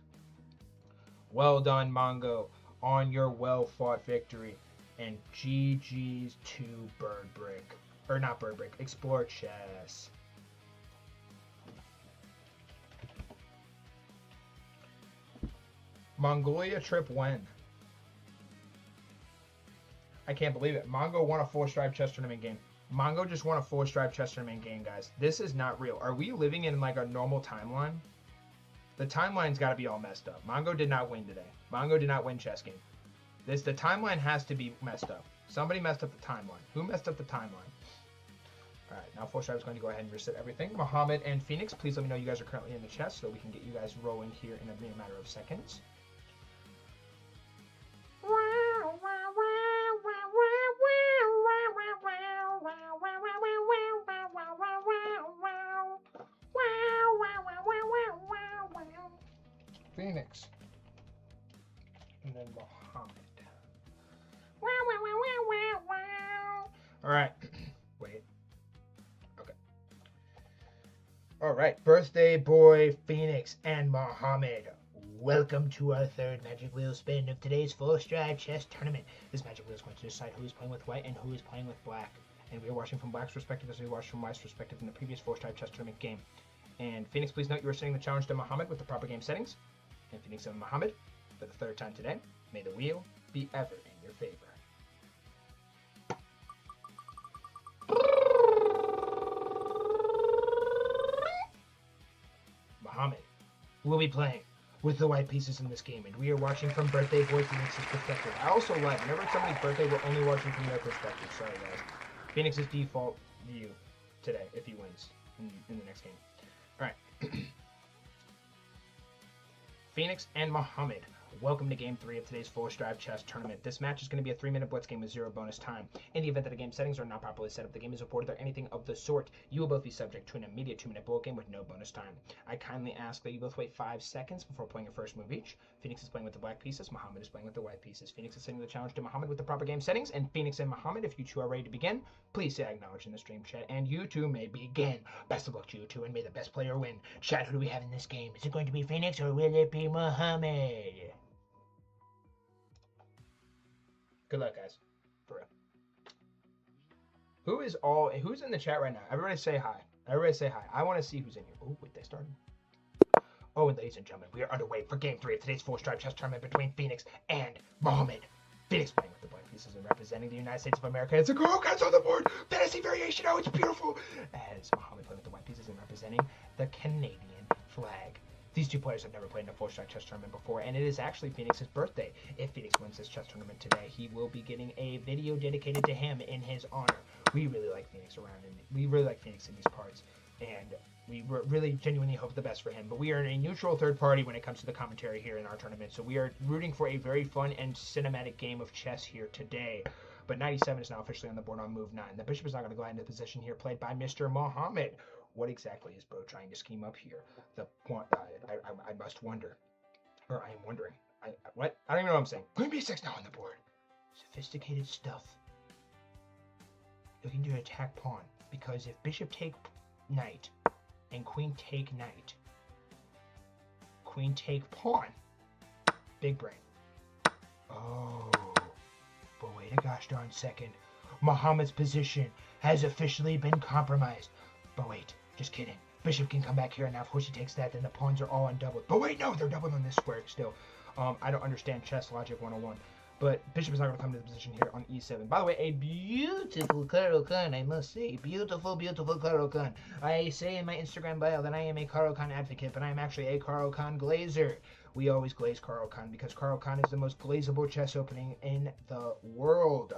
Well done, Mongo, on your well-fought victory, and GG's to Birdbrick. Or not Birdbrick, Explorer Chess. Mongolia trip when? I can't believe it. Mongo won a 4Strive chess tournament game. Mongo just won a 4Strive chess tournament game, guys. This is not real. Are we living in like a normal timeline? The timeline's got to be all messed up. Mongo did not win today. Mongo did not win chess game. The timeline has to be messed up. Somebody messed up the timeline. Who messed up the timeline? All right, now 4Strive is going to go ahead and reset everything. Mohammed and Phoenix, please let me know you guys are currently in the chess so we can get you guys rolling here in a mere matter of seconds. Phoenix. And then Mohammed. All right. Wait. Okay. All right. Birthday boy Phoenix and Mohammed. Welcome to our third Magic Wheel spin of today's 4Strive chess tournament. This Magic Wheel is going to decide who is playing with white and who is playing with black. And we are watching from black's perspective as we watched from white's perspective in the previous 4Strive chess tournament game. And Phoenix, please note you are setting the challenge to Mohammed with the proper game settings. And Phoenix and Mohammed, for the third time today, may the wheel be ever in your favor. Mohammed will be playing with the white pieces in this game, and we are watching from Birthday Boy Phoenix's perspective. I also lied. Whenever it's somebody's birthday, we're only watching from their perspective. Sorry, guys. Phoenix's default view today, if he wins in the next game. All right. Phoenix and Mohammed, welcome to Game 3 of today's 4Strive chess tournament. This match is going to be a 3-minute blitz game with 0 bonus time. In the event that the game settings are not properly set up, the game is reported, or anything of the sort, you will both be subject to an immediate 2-minute bullet game with no bonus time. I kindly ask that you both wait 5 seconds before playing your first move each. Phoenix is playing with the black pieces, Mohammed is playing with the white pieces. Phoenix is setting the challenge to Mohammed with the proper game settings, and Phoenix and Mohammed, if you two are ready to begin, please say I acknowledge in the stream chat, and you two may begin. Best of luck to you two, and may the best player win. Chat, who do we have in this game? Is it going to be Phoenix, or will it be Mohammed? Good luck, guys. For real. Who's in the chat right now? Everybody say hi. Everybody say hi. I want to see who's in here. Oh, wait, they started. Oh, and ladies and gentlemen, we are underway for Game 3 of today's 4Strive chess tournament between Phoenix and Mohammed. Phoenix playing with the black pieces and representing the United States of America. It's a Kurokan's on the board. Fantasy variation. Oh, it's beautiful. As Mohammed playing with the white pieces and representing the Canadian flag. These two players have never played in a 4Strive chess tournament before, and it is actually Phoenix's birthday. If Phoenix wins this chess tournament today, he will be getting a video dedicated to him in his honor. We really like Phoenix around, and we really like Phoenix in these parts, and we really genuinely hope the best for him. But we are in a neutral third party when it comes to the commentary here in our tournament, so we are rooting for a very fun and cinematic game of chess here today. But 97 is now officially on the board on move 9. The bishop is not going to go into position here, played by Mr. Mohammed. What exactly is Bro trying to scheme up here? I must wonder. Or I am wondering. What? I don't even know what I'm saying. Queen b6 now on the board. Sophisticated stuff. Looking to attack pawn. Because if bishop take knight and queen take knight, queen take pawn. Big brain. Oh. But wait a gosh darn second. Mohammed's position has officially been compromised. But wait. Just kidding. Bishop can come back here, and now, of course, he takes that, then the pawns are all undoubled. But wait, no, they're doubled on this square still. I don't understand chess logic 101. But bishop is not going to come to the position here on e7. By the way, a beautiful Karo-kan, I must say. Beautiful, beautiful Karo-kan. I say in my Instagram bio that I am a Karo-kan advocate, but I am actually a Karo-kan glazer. We always glaze Karo-kan because Karo-kan is the most glazable chess opening in the world.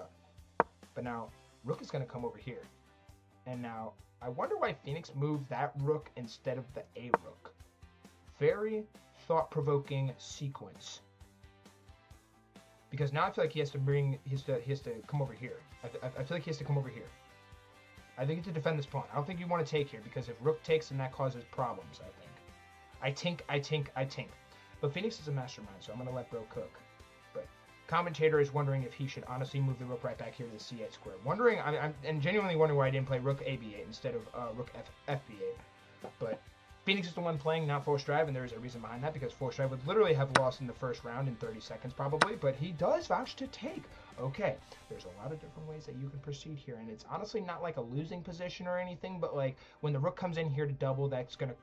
But now, rook is going to come over here. And now, I wonder why Phoenix moved that rook instead of the A rook. very thought-provoking sequence. Because now I feel like he has to come over here. I feel like he has to come over here. I think to defend this pawn. I don't think you want to take here, because if rook takes, then that causes problems, I think. I tink. But Phoenix is a mastermind, so I'm going to let bro cook. But commentator is wondering if he should honestly move the rook right back here to the c8 square. I'm genuinely wondering why I didn't play rook ab8 instead of rook fb8. But Phoenix is the one playing, not 4Strive, and there is a reason behind that, because 4Strive would literally have lost in the first round in 30 seconds probably, but he does vouch to take. Okay, there's a lot of different ways that you can proceed here, and it's honestly not like a losing position or anything, but like when the rook comes in here to double, that's going to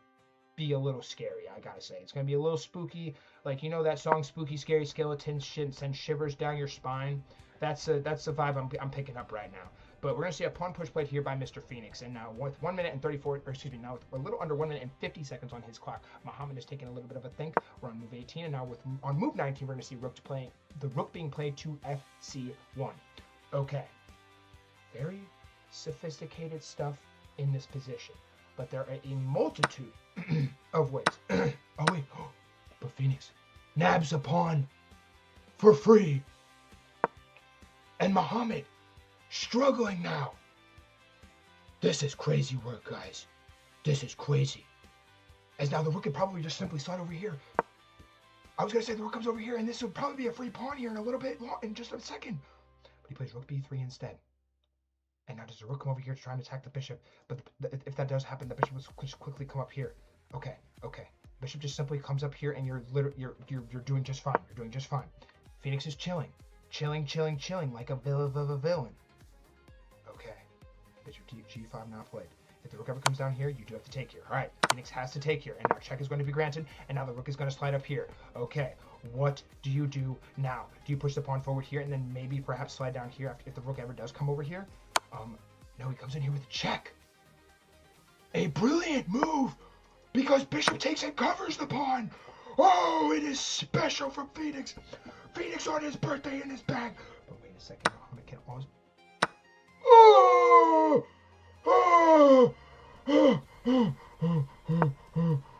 be a little scary, I gotta say. It's going to be a little spooky, like, you know that song, Spooky Scary Skeletons send shivers down your spine? That's the vibe I'm picking up right now. But we're going to see a pawn push played here by Mr. Phoenix. And now with 1 minute and 34, or excuse me, now with a little under 1 minute and 50 seconds on his clock, Muhammad is taking a little bit of a think. We're on move 18, and now on move 19, we're going to see the rook being played to fc1. Okay. Very sophisticated stuff in this position. But there are a multitude of ways. Oh, wait. But Phoenix nabs a pawn for free. And Muhammad struggling now. This is crazy work, guys. This is crazy. As now the rook could probably just simply slide over here. I was going to say the rook comes over here, and this would probably be a free pawn here in a little bit, in just a second. But he plays rook b3 instead. And now does the rook come over here to try and attack the bishop? But if that does happen, the bishop will just quickly come up here. Okay. Bishop just simply comes up here, and you're doing just fine. You're doing just fine. Phoenix is chilling like a villain. Okay, bishop g5 not played. If the rook ever comes down here, you do have to take here. All right, Phoenix has to take here, and now check is going to be granted, and now the rook is going to slide up here. Okay, what do you do now? Do you push the pawn forward here, and then maybe perhaps slide down here if the rook ever does come over here? No, he comes in here with a check. A brilliant move, because bishop takes and covers the pawn. Oh, it is special from Phoenix. Phoenix on his birthday in his bag. But wait a second, Muhammad can always...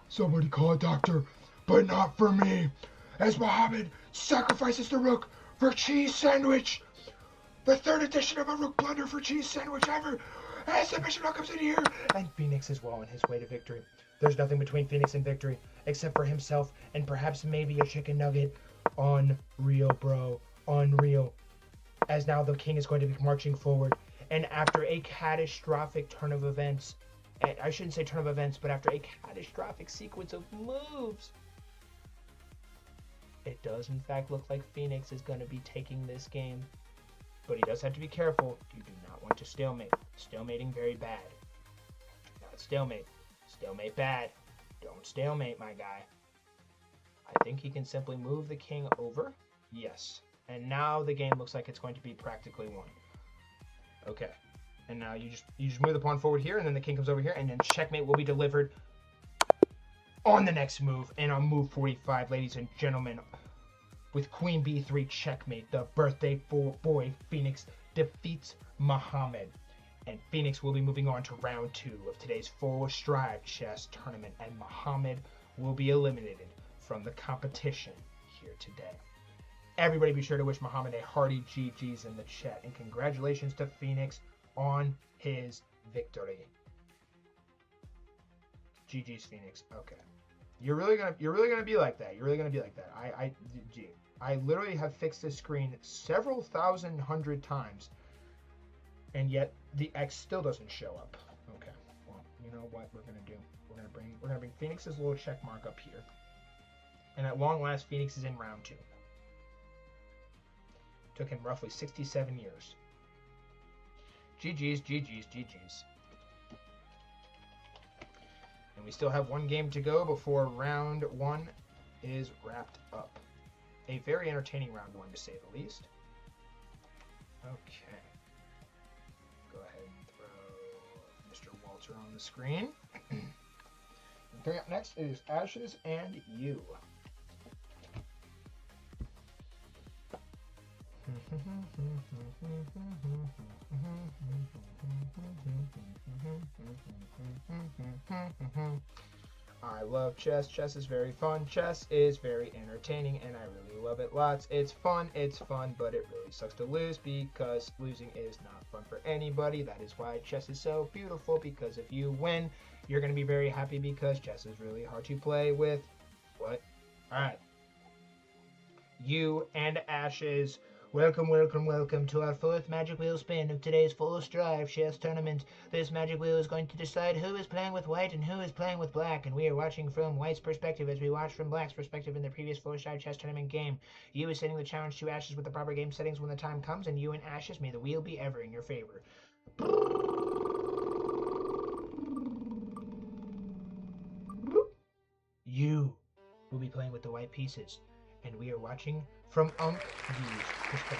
Somebody call a doctor, but not for me. As Muhammad sacrifices the rook for cheese sandwich. The third edition of a rook blunder for cheese sandwich ever. As the bishop now comes in here. And Phoenix is well on his way to victory. There's nothing between Phoenix and victory, except for himself and perhaps maybe a chicken nugget. Unreal, bro. Unreal. As now the king is going to be marching forward. And after a catastrophic turn of events, and I shouldn't say turn of events, but after a catastrophic sequence of moves, it does in fact look like Phoenix is going to be taking this game. But he does have to be careful. You do not want to stalemate. Stalemating very bad. Not stalemate. Stalemate bad. Don't stalemate, my guy. I think he can simply move the king over. Yes. And now the game looks like it's going to be practically won. Okay. And now you just move the pawn forward here, and then the king comes over here, and then checkmate will be delivered on the next move. And on move 45, ladies and gentlemen, with queen b3 checkmate, the birthday boy Phoenix defeats Muhammad. And Phoenix will be moving on to round 2 of today's 4Strive chess tournament, and Muhammad will be eliminated from the competition here today. Everybody be sure to wish Muhammad a hearty GG's in the chat, and congratulations to Phoenix on his victory. GG's, Phoenix. Okay. You're really gonna be like that. You're really gonna be like that. I literally have fixed this screen several thousand hundred times, and yet the X still doesn't show up. Okay. Well, you know what we're gonna do? We're gonna bring Phoenix's little check mark up here, and at long last, Phoenix is in round 2. Took him roughly 67 years. GG's, GG's, GG's. And we still have one game to go before round 1 is wrapped up. A very entertaining round 1, to say the least. Okay. Go ahead and throw Mr. Walter on the screen. Coming up next is Ashes and You. I love chess. Chess is very fun. Chess is very entertaining, and I really love it lots. It's fun, but it really sucks to lose because losing is not fun for anybody. That is why chess is so beautiful, because if you win, you're going to be very happy because chess is really hard to play with. What? All right. You and Ashes. Welcome to our fourth Magic Wheel spin of today's full Strive chess tournament. This Magic Wheel is going to decide who is playing with white and who is playing with black, and we are watching from white's perspective as we watched from black's perspective in the previous full Strive chess tournament game. You is setting the challenge to Ashes with the proper game settings when the time comes, and you and Ashes, may the wheel be ever in your favor. You will be playing with the white pieces, and we are watching from U's perspective.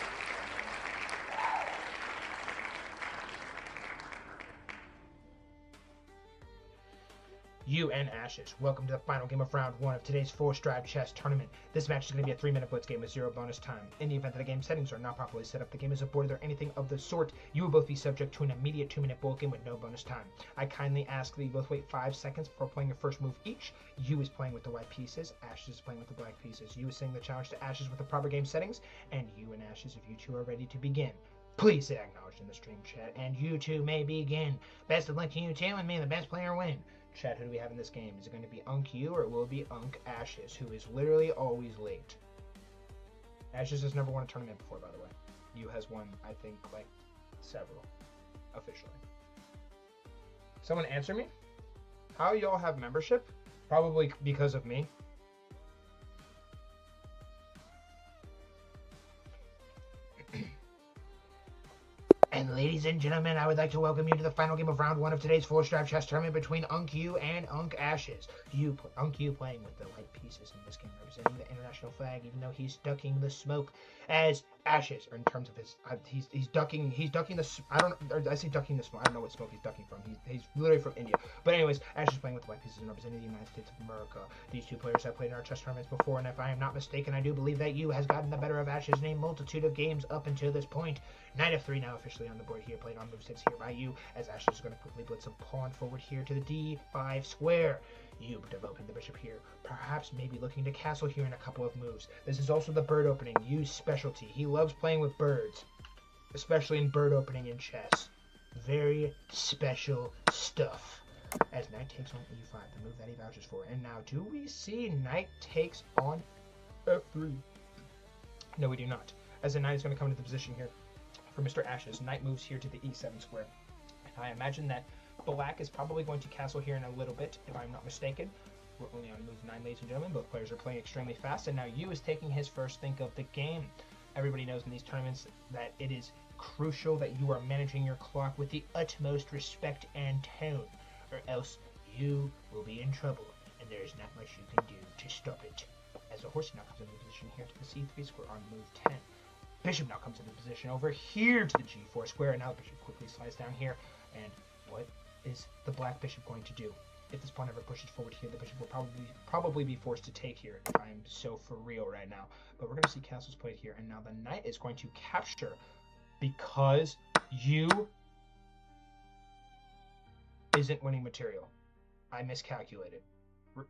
You and Ashes, welcome to the final game of round 1 of today's full Strive chess tournament. This match is going to be a 3-minute blitz game with 0 bonus time. In the event that the game settings are not properly set up, the game is aborted or anything of the sort, you will both be subject to an immediate 2-minute bullet game with no bonus time. I kindly ask that you both wait 5 seconds before playing your first move each. You is playing with the white pieces, Ashes is playing with the black pieces. You is setting the challenge to Ashes with the proper game settings, and you and Ashes, if you two are ready to begin, please say acknowledged in the stream chat, and you two may begin. Best of luck to you two, and may the best player win. Chat, who do we have in this game? Is it going to be Unk U, or will it be Unk Ashes, who is literally always late? Ashes has never won a tournament before, by the way. U has won, I think, like, several, officially. Someone answer me? How y'all have membership? Probably because of me. And ladies and gentlemen, I would like to welcome you to the final game of round 1 of today's full Strive chess tournament between Unk U and Unk Ashes. Unk U playing with the white pieces in this game, representing the international flag, even though he's ducking the smoke, as Ashes, or in terms of his, he's ducking the, I say ducking the smoke, I don't know what smoke he's ducking from, he's literally from India. But anyways, Ashes playing with the white pieces and representing the United States of America. These two players have played in our chess tournaments before, and if I am not mistaken, I do believe that U has gotten the better of Ashes in a multitude of games up until this point. Knight of 3 now officially on the board here, played on move 6 here by U, as Ashes is going to quickly blitz a pawn forward here to the D5 square. U developing the bishop here, perhaps maybe looking to castle here in a couple of moves. This is also the bird opening, U's specialty. He loves playing with birds, especially in bird opening in chess. Very special stuff. As Knight takes on E5, the move that he vouches for. And now, do we see Knight takes on F3? No, we do not. As the Knight is going to come into the position here for Mr. Ashes. Knight moves here to the E7 square. And I imagine that black is probably going to castle here in a little bit, if I'm not mistaken. We're only on move 9, ladies and gentlemen. Both players are playing extremely fast, and now U is taking his first think of the game. Everybody knows in these tournaments that it is crucial that you are managing your clock with the utmost respect and tone, or else you will be in trouble, and there is not much you can do to stop it. As the horse now comes into position here to the C3 square on move 10. Bishop now comes into position over here to the G4 square, and now the bishop quickly slides down here. And what is the black bishop going to do? If this pawn ever pushes forward here, the bishop will probably be forced to take here, if I'm so for real right now. But we're going to see castles played here, and now the knight is going to capture because U isn't winning material. I miscalculated.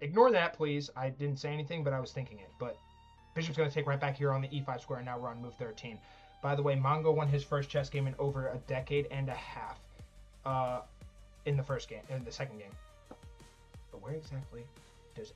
Ignore that, please. I didn't say anything, but I was thinking it. But Bishop's going to take right back here on the E5 square, and now we're on move 13. By the way, Mongo won his first chess game in over a decade and a half in the second game. But where exactly does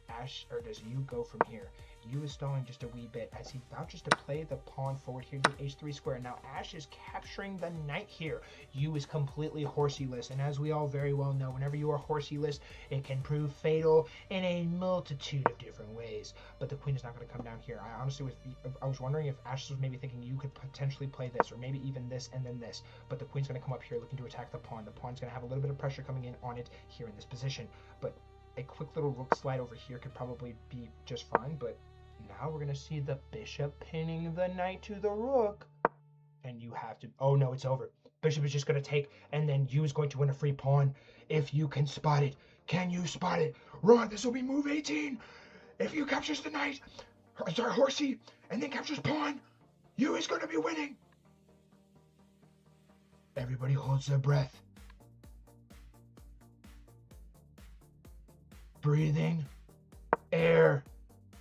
U go from here? U is stalling just a wee bit as he vouches to play the pawn forward here to H3 square. Now Ash is capturing the knight here. U is completely horsey-less, and as we all very well know, whenever you are horsey-less, it can prove fatal in a multitude of different ways. But the queen is not going to come down here. I was wondering if Ash was maybe thinking you could potentially play this, or maybe even this and then this. But the queen's going to come up here looking to attack the pawn. The pawn's going to have a little bit of pressure coming in on it here in this position. But a quick little rook slide over here could probably be just fine, but now we're going to see the bishop pinning the knight to the rook. And you have to... Oh, no, it's over. Bishop is just going to take, and then U is going to win a free pawn. If you can spot it. Can you spot it? Run, this will be move 18. If you captures the knight, sorry, horsey, and then captures pawn, U is going to be winning. Everybody holds their breath. breathing air.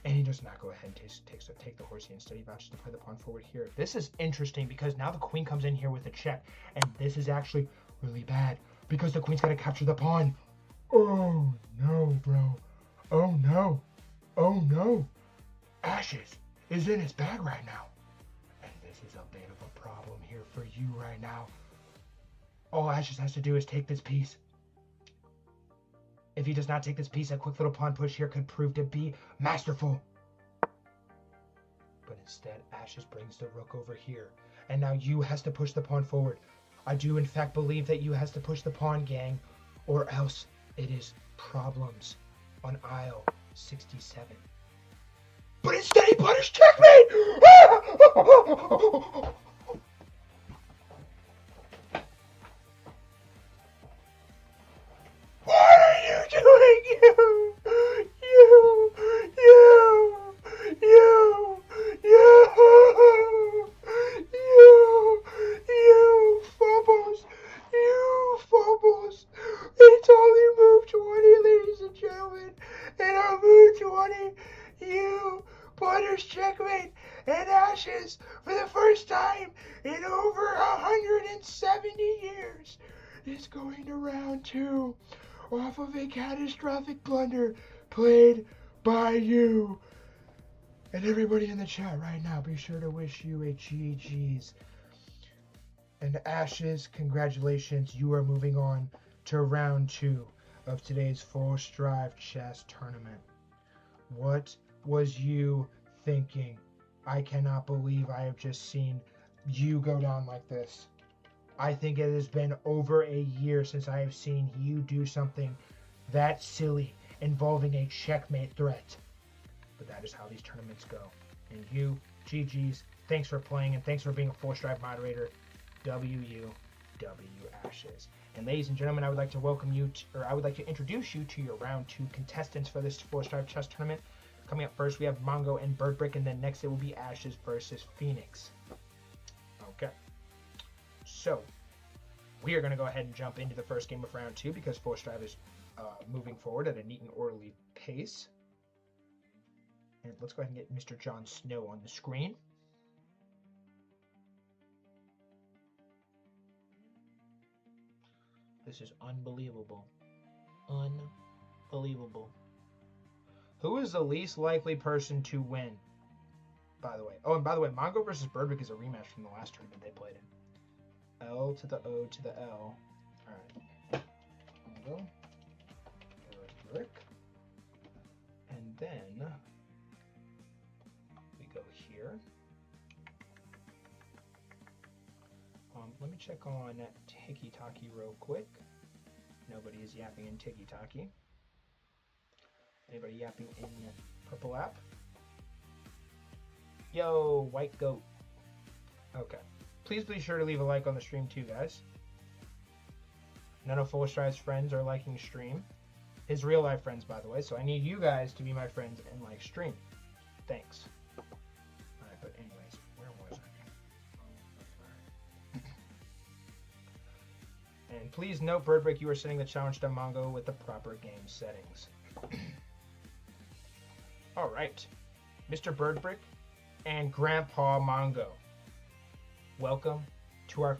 And he does not go ahead and take the horse. He instead he vouches to play the pawn forward here. This is interesting because now the queen comes in here with a check. And this is actually really bad because the queen's got to capture the pawn. Oh, no, bro. Oh, no. Oh, no. Ashes is in his bag right now. And this is a bit of a problem here for you right now. All Ashes has to do is take this piece. If he does not take this piece, a quick little pawn push here could prove to be masterful. But instead, Ashes brings the rook over here. And now you has to push the pawn forward. I do, in fact, believe that you has to push the pawn, gang. Or else it is problems on aisle 67. But instead, he punished checkmate! Checkmate and Ashes for the first time in over 170 years is going to round 2 off of a catastrophic blunder played by you. And everybody in the chat right now, be sure to wish you a GG's. And Ashes, congratulations, you are moving on to round 2 of today's Full Strive Chess Tournament. What was you thinking? I cannot believe I have just seen you go down like this. I think it has been over a year since I have seen you do something that silly involving a checkmate threat. But that is how these tournaments go. And you, GG's, thanks for playing and thanks for being a Full Strive moderator. WU Ashes. And ladies and gentlemen, I would like to welcome you, I would like to introduce you to your round 2 contestants for this Full Strive Chess Tournament. Coming up first, we have Mongo and Birdbrick, and then next it will be Ashes versus Phoenix. Okay. So, we are going to go ahead and jump into the first game of round 2 because Full Strive is moving forward at a neat and orderly pace. And let's go ahead and get Mr. Jon Snow on the screen. This is unbelievable. Unbelievable. Who is the least likely person to win, by the way? Oh, and by the way, Mongo versus Birdbrick is a rematch from the last tournament they played in. L to the O to the L. Alright. Mongo. Birdbrick. And then we go here. Let me check on Tiki-Taki real quick. Nobody is yapping in Tiki-Taki. Anybody yapping in Purple App? Yo, White Goat. Okay. Please be sure to leave a like on the stream too, guys. None of Full Strive's friends are liking stream. His real life friends, by the way, so I need you guys to be my friends and like stream. Thanks. Alright, but anyways, where was I? And please note, Birdbrick, you are setting the challenge to Mongo with the proper game settings. All right, Mr. Birdbrick and Grandpa Mongo, welcome to our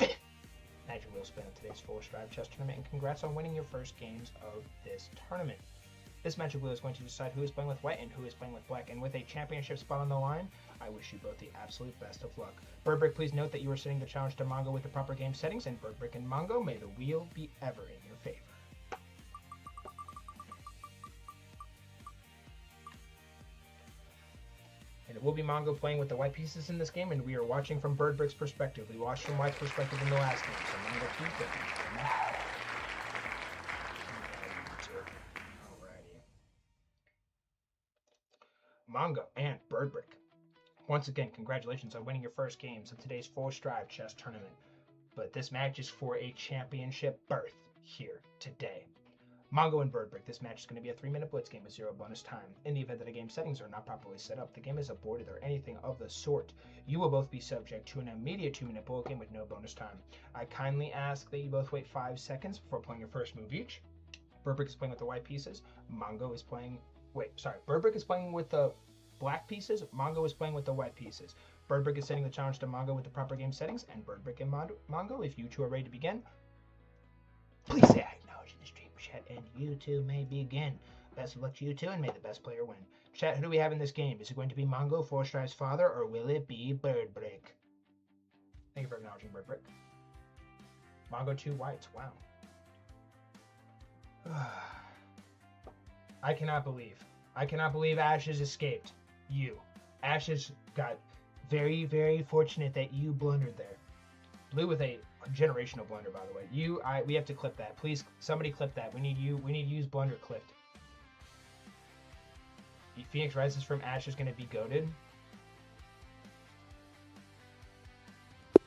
Magic Wheel spin of today's Full Strive Chess Tournament, and congrats on winning your first games of this tournament. This Magic Wheel is going to decide who is playing with white and who is playing with black, and with a championship spot on the line, I wish you both the absolute best of luck. Birdbrick, please note that you are setting the challenge to Mongo with the proper game settings, and Birdbrick and Mongo, may the wheel be ever in your favor. And it will be Mongo playing with the white pieces in this game, and we are watching from Birdbrick's perspective. We watched from White's perspective in the last game, so Mongo, keep going. Alrighty. Mongo and Birdbrick. Once again, congratulations on winning your first games of today's Full Strive Chess Tournament. But this match is for a championship berth here today. Mongo and Birdbrick, this match is going to be a 3-minute blitz game with 0 bonus time. In the event that the game settings are not properly set up, the game is aborted, or anything of the sort, you will both be subject to an immediate 2-minute bullet game with no bonus time. I kindly ask that you both wait 5 seconds before playing your first move each. Burbrick is playing with the white pieces. Mongo is playing... Wait, sorry. Burbrick is playing with the black pieces. Mongo is playing with the white pieces. Burbrick is setting the challenge to Mongo with the proper game settings. And Burbrick and Mongo, if you two are ready to begin, please say I acknowledge in the stream chat, and you two may begin. Best of luck to you two, and may the best player win. Chat, who do we have in this game? Is it going to be Mongo, 4Strive's father, or will it be Burbrick? Thank you for acknowledging Burbrick. Mongo 2 whites, wow. I cannot believe Ash has escaped. You. Ash has got very, very fortunate that you blundered there. Blue with a generational blunder, by the way. We have to clip that. Please, somebody clip that. We need to use blunder clipped. Phoenix Rises from Ash is going to be goated.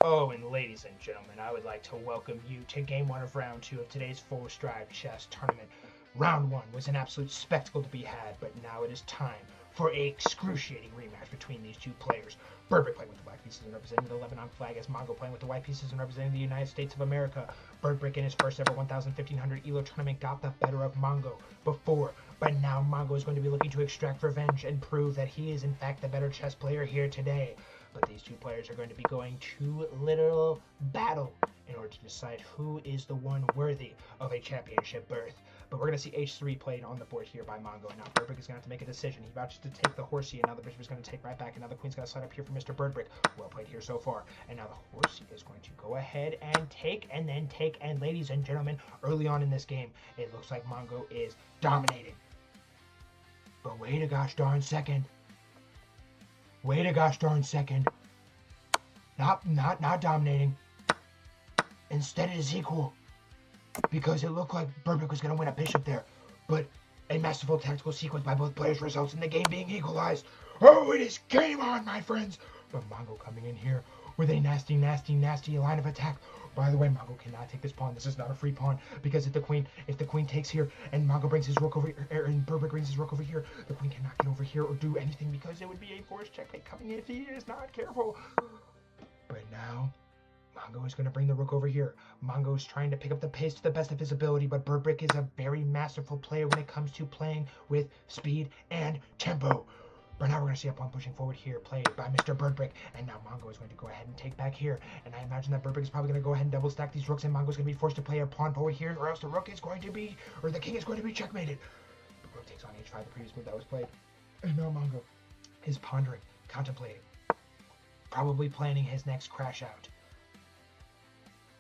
Oh, and ladies and gentlemen, I would like to welcome you to Game 1 of Round 2 of today's Full Strive Chess Tournament. Round 1 was an absolute spectacle to be had, but now it is time for a excruciating rematch between these two players. Burbrick playing with the black pieces and representing the Lebanon flag, as Mongo playing with the white pieces and representing the United States of America. Burbrick in his first ever 1,500 ELO tournament got the better of Mongo before, but now Mongo is going to be looking to extract revenge and prove that he is in fact the better chess player here today. But these two players are going to be going to literal battle in order to decide who is the one worthy of a championship berth. But we're going to see h3 played on the board here by Mongo. And now Burbrick is going to have to make a decision. He vouches to take the horsey, and now the bishop is going to take right back. And now the queen's going to slide up here for Mr. Burbrick. Well played here so far. And now the horsey is going to go ahead and take, and then take. And ladies and gentlemen, early on in this game, it looks like Mongo is dominating. But wait a gosh darn second. Wait a gosh darn second. Not dominating. Instead it is equal. Because it looked like Burbrick was going to win a bishop there. But a masterful tactical sequence by both players results in the game being equalized. Oh, it is game on, my friends. But Mongo coming in here with a nasty line of attack. By the way, Mongo cannot take this pawn. This is not a free pawn, because if the queen takes here and Mongo brings his rook over here, and Burbrick brings his rook over here, the queen cannot get over here or do anything, because it would be a forced checkmate coming in if he is not careful. But now Mongo is going to bring the rook over here. Mongo is trying to pick up the pace to the best of his ability, but Burbrick is a very masterful player when it comes to playing with speed and tempo. But now we're going to see a pawn pushing forward here, played by Mr. Burbrick. And now Mongo is going to go ahead and take back here. And I imagine that Burbrick is probably going to go ahead and double stack these rooks, and Mongo is going to be forced to play a pawn forward here, or else the rook is going to be, or the king is going to be checkmated. The rook takes on h5, the previous move that was played. And now Mongo is pondering, contemplating, probably planning his next crash out.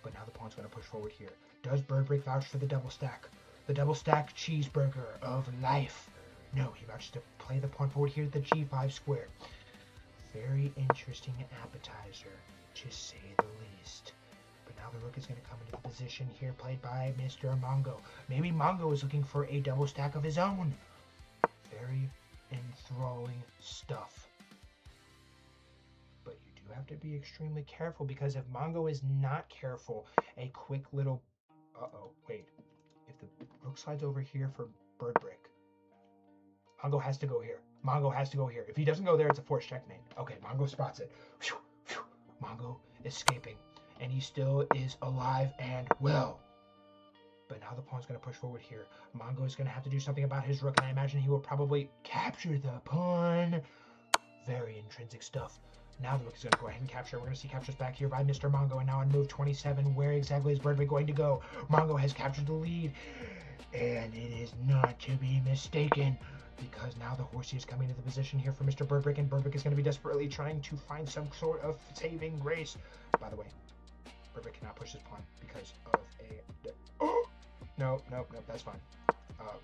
But now the pawn's going to push forward here. Does Burbrick vouch for the double stack? The double stack cheeseburger of life. No, he vouches to play the pawn forward here at the g5 square. Very interesting appetizer, to say the least. But now the rook is going to come into the position here, played by Mr. Mongo. Maybe Mongo is looking for a double stack of his own. Very enthralling stuff. But you do have to be extremely careful, because if Mongo is not careful, a quick little... wait. If the rook slides over here for Burbrick, Mongo has to go here. Mongo has to go here. If he doesn't go there, it's a forced checkmate. Okay, Mongo spots it. Phew, phew. Mongo escaping. And he still is alive and well. But now the pawn's going to push forward here. Mongo is going to have to do something about his rook, and I imagine he will probably capture the pawn. Very intrinsic stuff. Now the rook is going to go ahead and capture. We're going to see captures back here by Mr. Mongo. And now on move 27, where exactly is Burbrick going to go? Mongo has captured the lead. And it is not to be mistaken, because now the horsey is coming into the position here for Mr. Burbrick, and Burbrick is going to be desperately trying to find some sort of saving grace. By the way, Burbrick cannot push this pawn because of a... Oh! No, that's fine.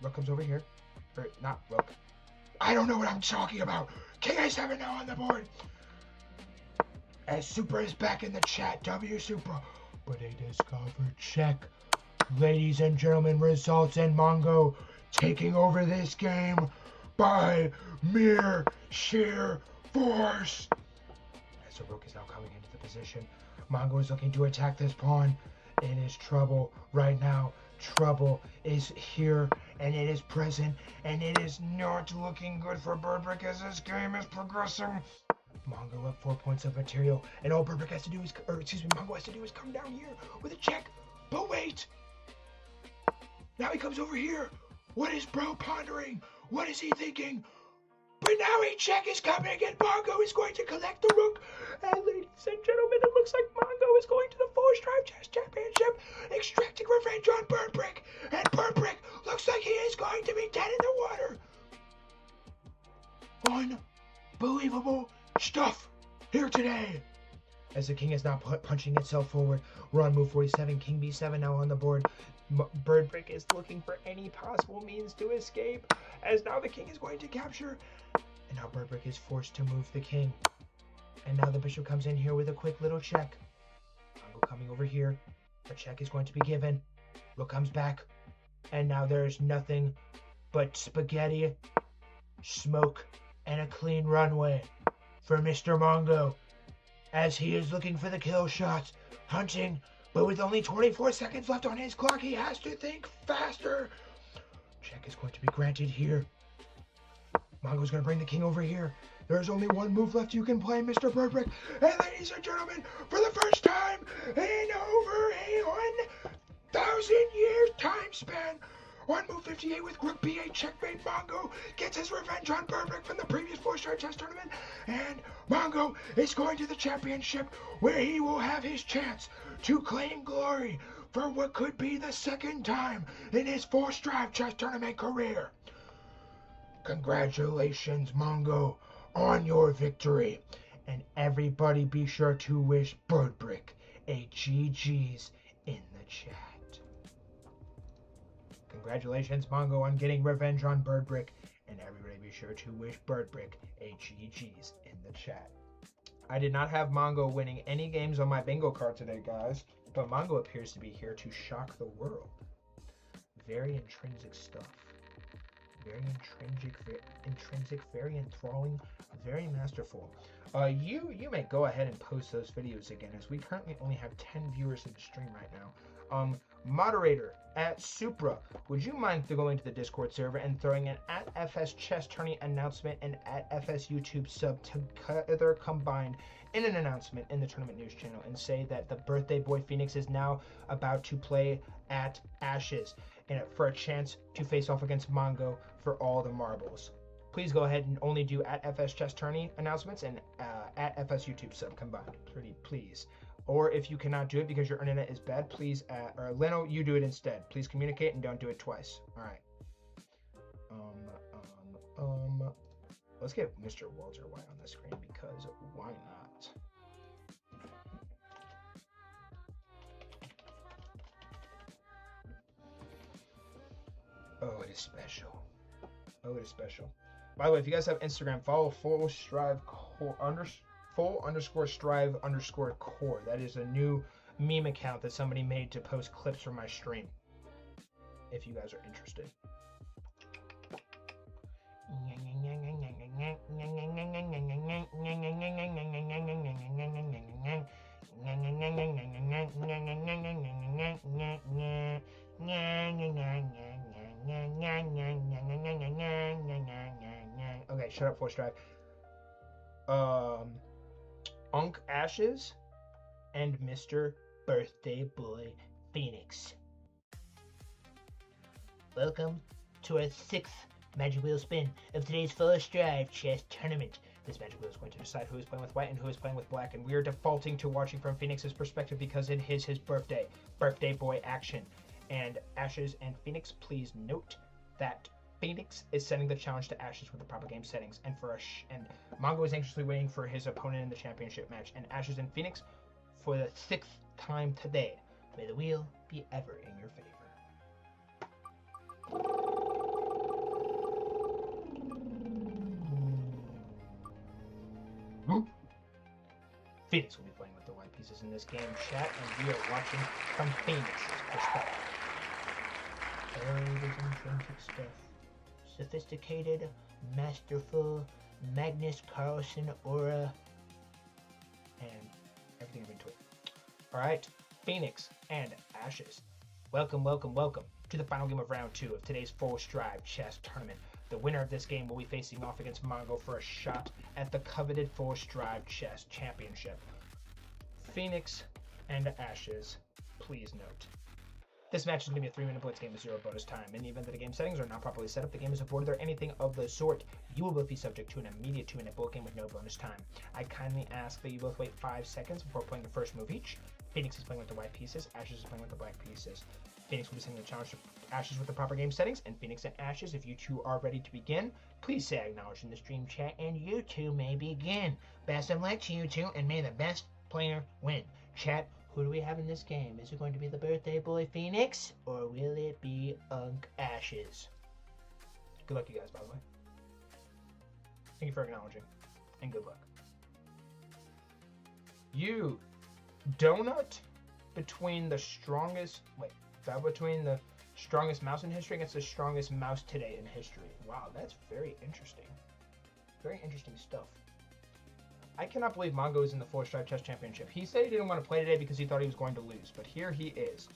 Rook comes over here. Or, not rook. I don't know what I'm talking about. King A7 now on the board. As Supra is back in the chat. W Supra. But a discovered check. Ladies and gentlemen, results in Mongo taking over this game by mere sheer force. As the rook is now coming into the position, Mongo is looking to attack this pawn. It is trouble right now. Trouble is here, and it is present, and it is not looking good for Burbrick as this game is progressing. Mongo up 4 points of material, and all Burbrick has to do is, Mongo has to do is come down here with a check. But wait! Now he comes over here. What is bro pondering? What is he thinking? But now a check is coming and Mongo is going to collect the rook. And ladies and gentlemen, it looks like Mongo is going to the 4-Strive Chess Championship, extracting revenge on Bird Brick. And Bird Brick looks like he is going to be dead in the water. Unbelievable stuff here today. As the king is now punching itself forward. We're on move 47, king b7 now on the board. Bird Brick is looking for any possible means to escape, as now the king is going to capture. And now Bird Brick is forced to move the king. And now the bishop comes in here with a quick little check. Mongo coming over here. A check is going to be given. Rook comes back. And now there's nothing but spaghetti, smoke, and a clean runway for Mr. Mongo, as he is looking for the kill shots, hunting, but with only 24 seconds left on his clock, he has to think faster. Check is going to be granted here. Mongo's going to bring the king over here. There's only one move left you can play, Mr. Bird Brick. And ladies and gentlemen, for the first time in over a 1,000 years time span, on move 58 with rook b8 checkmate, Mongo gets his revenge on Bird Brick from the previous 4-Star chess tournament, and Mongo is going to the championship where he will have his chance to claim glory for what could be the second time in his 4-Strive chess tournament career. Congratulations, Mongo, on your victory, and everybody be sure to wish Bird Brick a GG's in the chat. Congratulations, Mongo, on getting revenge on Bird Brick, and everybody be sure to wish Bird Brick a GG's in the chat. I did not have Mongo winning any games on my bingo card today, guys, but Mongo appears to be here to shock the world. Very intrinsic stuff. Very intrinsic, very enthralling, very masterful. You may go ahead and post those videos again, as we currently only have 10 viewers in the stream right now. Moderator at Supra, would you mind going to the Discord server and throwing an @FS Chess Tourney announcement and @FS YouTube sub together combined in an announcement in the tournament news channel, and say that the birthday boy Phoenix is now about to play at Ashes and for a chance to face off against Mongo for all the marbles. Please go ahead and only do @FS Chess Tourney announcements and @FS YouTube sub combined, please. Or if you cannot do it because your internet is bad, please, or Leno, you do it instead. Please communicate and don't do it twice. All right. Let's get Mr. Walter White on the screen, because why not? Oh, it is special. Oh, it is special. By the way, if you guys have Instagram, follow full_strive_core. That is a new meme account that somebody made to post clips from my stream, if you guys are interested. Okay, shut up, 4-Strive. Unk Ashes and Mr. Birthday Boy Phoenix. Welcome to our 6th Magic Wheel spin of today's 4-Strive chess tournament. This Magic Wheel is going to decide who is playing with white and who is playing with black, and we are defaulting to watching from Phoenix's perspective because it is his birthday. Birthday boy action. And Ashes and Phoenix, please note that Phoenix is setting the challenge to Ashes with the proper game settings, and and Mongo is anxiously waiting for his opponent in the championship match. And Ashes and Phoenix, for the 6th time today, may the wheel be ever in your favor. Phoenix will be playing with the white pieces in this game, chat, and we are watching from Phoenix's perspective. It is intrinsic stuff. Sophisticated, masterful, Magnus Carlsen aura, and everything in between. Alright, Phoenix and Ashes. Welcome to the final game of round 2 of today's 4-Strive chess tournament. The winner of this game will be facing off against Mongo for a shot at the coveted 4-Strive chess championship. Phoenix and Ashes, please note This match is going to be a 3-minute blitz game with 0 bonus time. In the event that the game settings are not properly set up, the game is aborted, or anything of the sort, you will both be subject to an immediate 2-minute bullet game with no bonus time. I kindly ask that you both wait 5 seconds before playing the first move each. Phoenix is playing with the white pieces, Ashes is playing with the black pieces. Phoenix will be sending the challenge to Ashes with the proper game settings, and Phoenix and Ashes, if you two are ready to begin, please say acknowledge in the stream chat, and you two may begin. Best of luck to you two, and may the best player win. Chat, who do we have in this game? Is it going to be the birthday boy Phoenix, or will it be Unk Ashes? Good luck, you guys, by the way. Thank you for acknowledging, and good luck. You, donut between the strongest, between the strongest mouse in history against the strongest mouse today in history. Wow, that's very interesting. Very interesting stuff. I cannot believe Mongo is in the 4-Strive Chess Championship. He said he didn't want to play today because he thought he was going to lose, but here he is.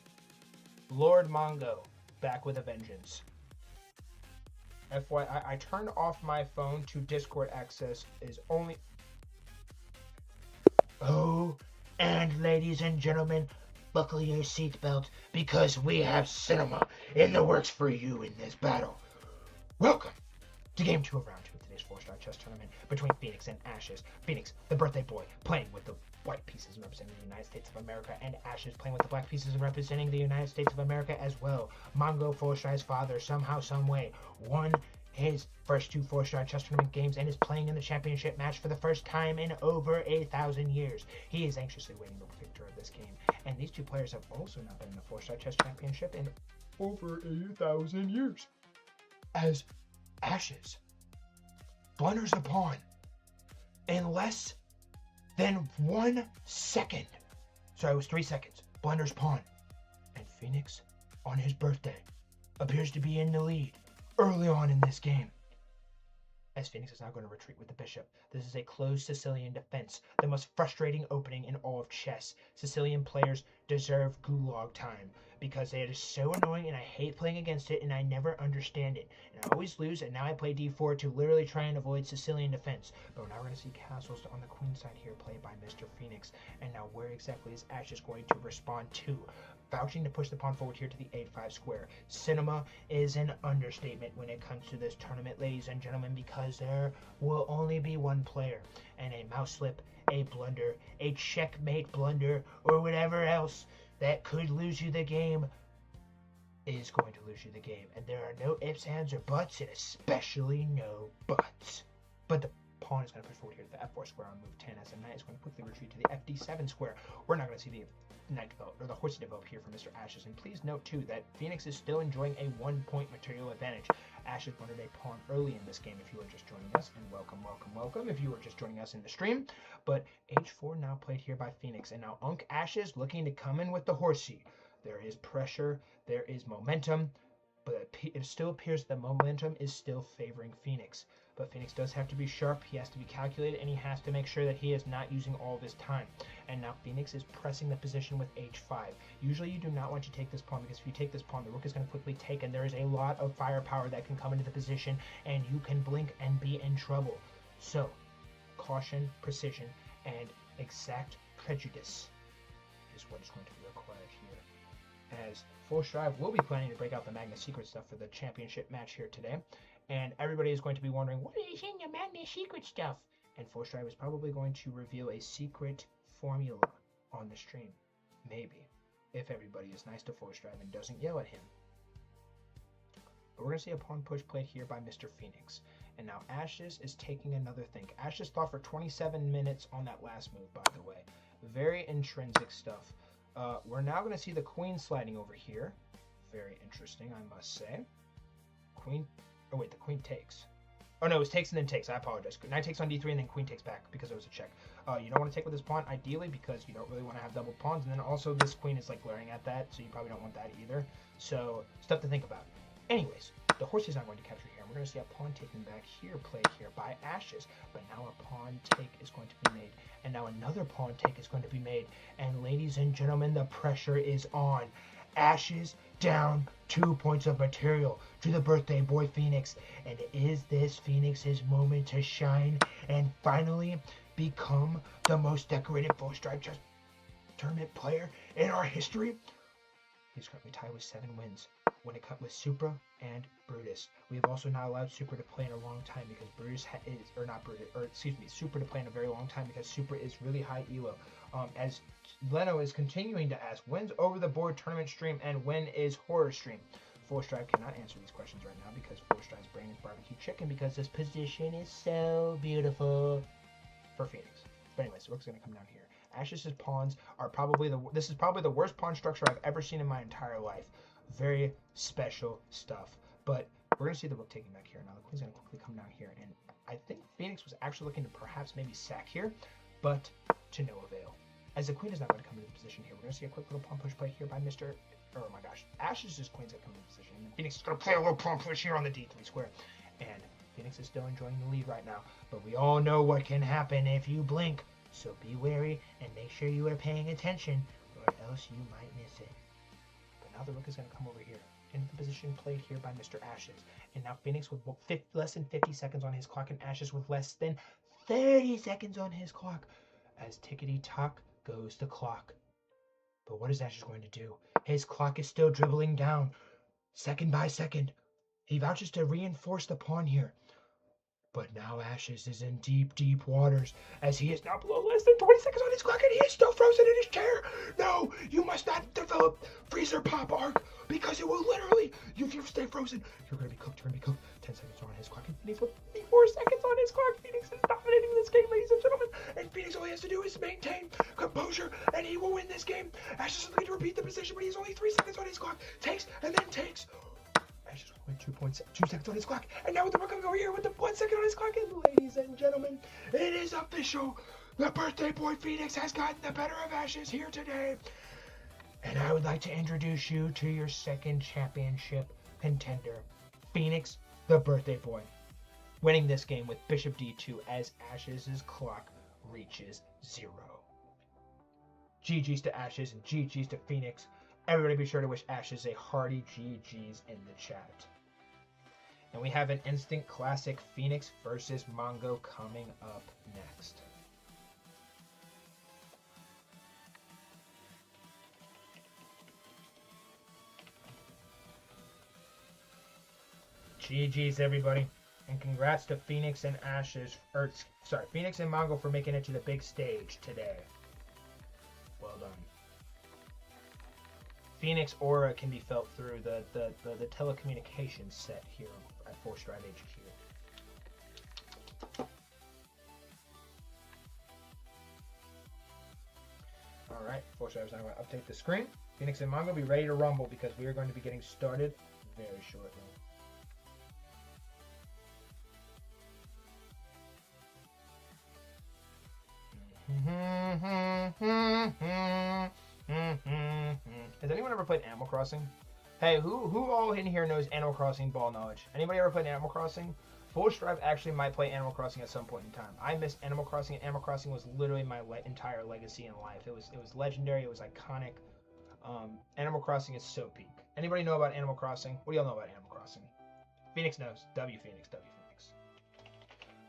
Lord Mongo, back with a vengeance. FYI, I turned off my phone to Discord access is only... Oh, and ladies and gentlemen, buckle your seatbelt because we have cinema in the works for you in this battle. Welcome to Game 2 of Round 2 of today's 4-Strive Chess Tournament between Phoenix and Ashes. Phoenix, the birthday boy, playing with the white pieces and representing the United States of America, and Ashes playing with the black pieces and representing the United States of America as well. Mongo, 4-Strive's father, somehow, someway, won his first 2 4-Strive Chess Tournament games and is playing in the championship match for the first time in over 1,000 years. He is anxiously waiting the victor of this game, and these two players have also not been in the 4-Strive Chess Championship in over 1,000 years. As Ashes blunders the pawn in less than 1 second. Sorry, it was 3 seconds. Blunders pawn. And Phoenix, on his birthday, appears to be in the lead early on in this game. As Phoenix is now going to retreat with the bishop. This is a closed Sicilian defense, the most frustrating opening in all of chess. Sicilian players deserve gulag time because it is so annoying and I hate playing against it and I never understand it. And I always lose, and now I play d4 to literally try and avoid Sicilian defense. But now we're going to see castles on the queen side here played by Mr. Phoenix. And now where exactly is Ashes going to respond to? Vouching to push the pawn forward here to the 8-5 square. Cinema is an understatement when it comes to this tournament, ladies and gentlemen, because there will only be one player, and a mouse slip, a blunder, a checkmate blunder, or whatever else that could lose you the game is going to lose you the game. And there are no ifs, ands, or buts, and especially no buts. But the pawn is going to push forward here to the f4 square on move 10, as the knight is going to quickly retreat to the fd7 square. We're not going to see the knight develop, or the horsey develop here for Mr. Ashes. And please note too that Phoenix is still enjoying a 1-point material advantage. Ashes blundered a pawn early in this game if you are just joining us, and welcome, welcome, welcome if you are just joining us in the stream. But h4 now played here by Phoenix, and now Unk Ashes looking to come in with the horsey. There is pressure, there is momentum, but it still appears the momentum is still favoring Phoenix. But Phoenix does have to be sharp, he has to be calculated, and he has to make sure that he is not using all of his time. And now Phoenix is pressing the position with h5. Usually you do not want to take this pawn, because if you take this pawn, the rook is going to quickly take, and there is a lot of firepower that can come into the position, and you can blink and be in trouble. So, caution, precision, and exact prejudice is what is going to be required here. As 4-Strive will be planning to break out the Magna Secret stuff for the championship match here today. And everybody is going to be wondering, what is in the Magna Secret stuff? And 4-Strive is probably going to reveal a secret formula on the stream. Maybe. If everybody is nice to 4-Strive and doesn't yell at him. But we're going to see a pawn push played here by Mr. Phoenix. And now Ashes is taking another think. Ashes thought for 27 minutes on that last move, by the way. Very intrinsic stuff. We're now going to see the queen sliding over here. Very interesting, I must say. Queen... Oh wait, the queen takes. Oh no, it was takes and then takes. I apologize. Knight takes on d3 and then queen takes back because it was a check. You don't want to take with this pawn, ideally, because you don't really want to have double pawns. And then also this queen is like glaring at that, so you probably don't want that either. So, stuff to think about. Anyways, the horse is not going to capture here. We're going to see a pawn taken back here, played here by Ashes. But now a pawn take is going to be made. And now another pawn take is going to be made. And ladies and gentlemen, the pressure is on. Ashes down 2 points of material to the birthday boy Phoenix. And is this Phoenix's moment to shine and finally become the most decorated 4-Strive Chess Tournament player in our history? He's currently tied with 7 wins when it cut with Supra and Brutus. We have also not allowed Supra to play in a long time because Supra to play in a very long time because Supra is really high elo. As Leno is continuing to ask, when's over the board tournament stream and when is horror stream? 4Strive cannot answer these questions right now because 4Strive's brain is barbecue chicken because this position is so beautiful for Phoenix. But anyways, Rook's going to come down here. Ashes' pawns are this is probably the worst pawn structure I've ever seen in my entire life. Very special stuff. But we're going to see the Rook taking back here. Now the Queen's going to quickly come down here. And I think Phoenix was actually looking to perhaps maybe sack here, but to no avail. As the Queen is not going to come into position here, we're going to see a quick little pawn push play here by Mr. Oh my gosh. Ashes' Queen's going to come into position. And Phoenix is going to play a little pawn push here on the D3 square. And Phoenix is still enjoying the lead right now. But we all know what can happen if you blink. So be wary and make sure you are paying attention or else you might miss it. But now the Rook is going to come over here into the position played here by Mr. Ashes. And now Phoenix with less than 50 seconds on his clock and Ashes with less than 30 seconds on his clock. As tickety-tock goes the clock. But what is Ashes going to do? His clock is still dribbling down second by second. He vouches to reinforce the pawn here. But now Ashes is in deep, deep waters as he is now below less than 20 seconds on his clock and he is still frozen in his chair. No, you must not develop freezer pop arc because it will literally, if you stay frozen, you're going to be cooked. You're going to be cooked. 10 seconds on his clock and Phoenix with 54 seconds on his clock. Phoenix is dominating this game, ladies and gentlemen. And Phoenix all he has to do is maintain composure and he will win this game. Ashes is looking to repeat the position, but he has only 3 seconds on his clock. Takes and then takes. Ashes with 2 seconds on his clock, and now with the Rook coming over here with the 1 second on his clock, and ladies and gentlemen, it is official. The birthday boy Phoenix has gotten the better of Ashes here today. And I would like to introduce you to your second championship contender, Phoenix, the birthday boy, winning this game with Bishop D2 as Ashes' clock reaches 0. GG's to Ashes and GG's to Phoenix. Everybody be sure to wish Ashes a hearty GG's in the chat. And we have an instant classic Phoenix versus Mongo coming up next. GG's everybody. And congrats to Phoenix and Phoenix and Mongo for making it to the big stage today. Well done. Phoenix aura can be felt through the telecommunications set here at 4Strive HQ. Alright, 4Strive is now going to update the screen. Phoenix and Mongo, be ready to rumble because we are going to be getting started very shortly. Has anyone ever played Animal Crossing? Hey, who all in here knows Animal Crossing ball knowledge? Anybody ever played Animal Crossing? 4Strive actually might play Animal Crossing at some point in time. I missed Animal Crossing, and Animal Crossing was literally my entire legacy in life. It was legendary. It was iconic. Animal Crossing is so peak. Anybody know about Animal Crossing? What do y'all know about Animal Crossing? Phoenix knows. W Phoenix.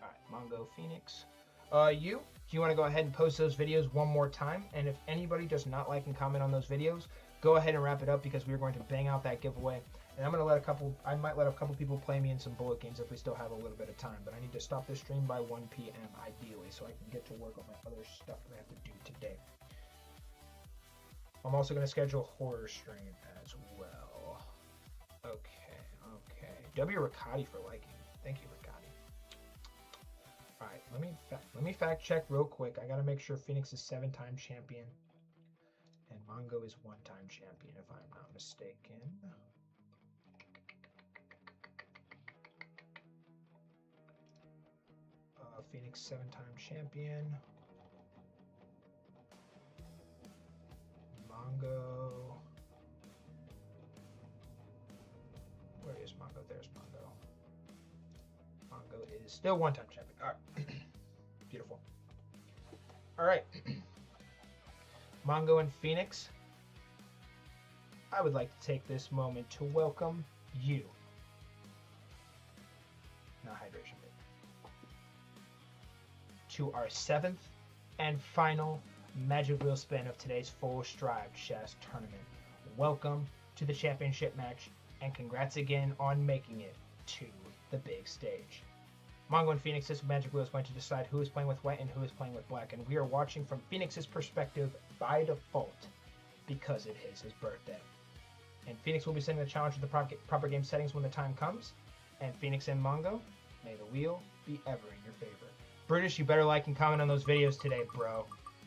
All right, Mongo Phoenix. Do you want to go ahead and post those videos one more time? And if anybody does not like and comment on those videos, go ahead and wrap it up because we're going to bang out that giveaway. And I'm going to I might let a couple people play me in some bullet games if we still have a little bit of time. But I need to stop this stream by 1 p.m. ideally so I can get to work on my other stuff that I have to do today. I'm also going to schedule a horror stream as well. Okay. W. Riccati for liking. Thank you, Riccati. All right, let me fact check real quick. I gotta make sure Phoenix is 7-time champion, and Mongo is 1-time champion, if I'm not mistaken. Phoenix 7-time champion. Mongo. Where is Mongo? There's Mongo. Mongo is still 1-time champion. All right. Beautiful. All right. Mongo and Phoenix, I would like to take this moment to welcome you. Not hydration, but to our 7th and final Magic Wheel spin of today's 4Strive Chess Tournament. Welcome to the championship match, and congrats again on making it to the big stage. Mongo and Phoenix, this magic wheel is going to decide who is playing with white and who is playing with black, and we are watching from Phoenix's perspective by default because it is his birthday. And Phoenix will be sending the challenge with the proper game settings when the time comes, and Phoenix and Mongo, may the wheel be ever in your favor. British, you better like and comment on those videos today, bro.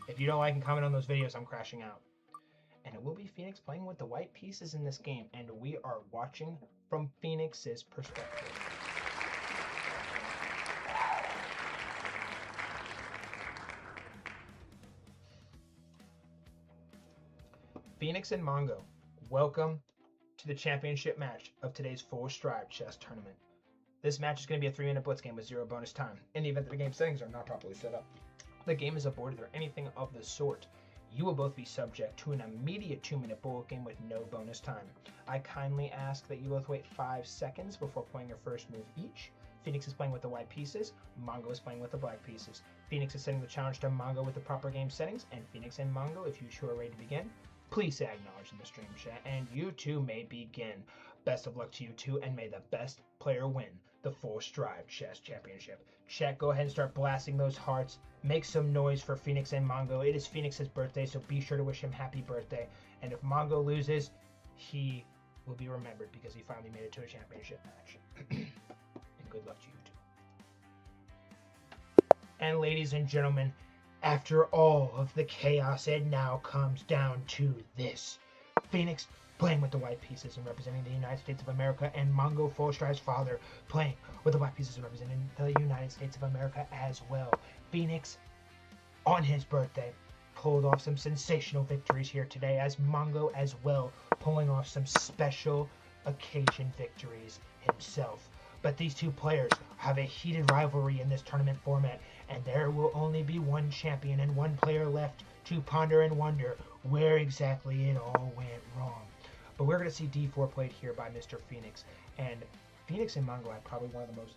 If you don't like and comment on those videos, I'm crashing out. And it will be Phoenix playing with the white pieces in this game, and we are watching from Phoenix's perspective. Phoenix and Mongo, welcome to the championship match of today's full Strive chess tournament. This match is going to be a 3-minute blitz game with 0 bonus time. In the event that the game settings are not properly set up, the game is aborted or anything of the sort, you will both be subject to an immediate 2-minute bullet game with no bonus time. I kindly ask that you both wait 5 seconds before playing your first move each. Phoenix is playing with the white pieces, Mongo is playing with the black pieces. Phoenix is sending the challenge to Mongo with the proper game settings, and Phoenix and Mongo, if you two are ready to begin, please say acknowledge in the stream chat, and you two may begin. Best of luck to you two, and may the best player win the full Strive Chess Championship. Chat, go ahead and start blasting those hearts. Make some noise for Phoenix and Mongo. It is Phoenix's birthday, so be sure to wish him happy birthday. And if Mongo loses, he will be remembered because he finally made it to a championship match. And good luck to you two. And ladies and gentlemen, after all of the chaos, it now comes down to this. Phoenix playing with the white pieces and representing the United States of America, and Mongo Full Strive's father playing with the white pieces and representing the United States of America as well. Phoenix, on his birthday, pulled off some sensational victories here today, as Mongo as well pulling off some special occasion victories himself. But these two players have a heated rivalry in this tournament format, and there will only be one champion and one player left to ponder and wonder where exactly it all went wrong. But we're going to see D4 played here by Mr. Phoenix, and Phoenix and Mongo have probably one of the most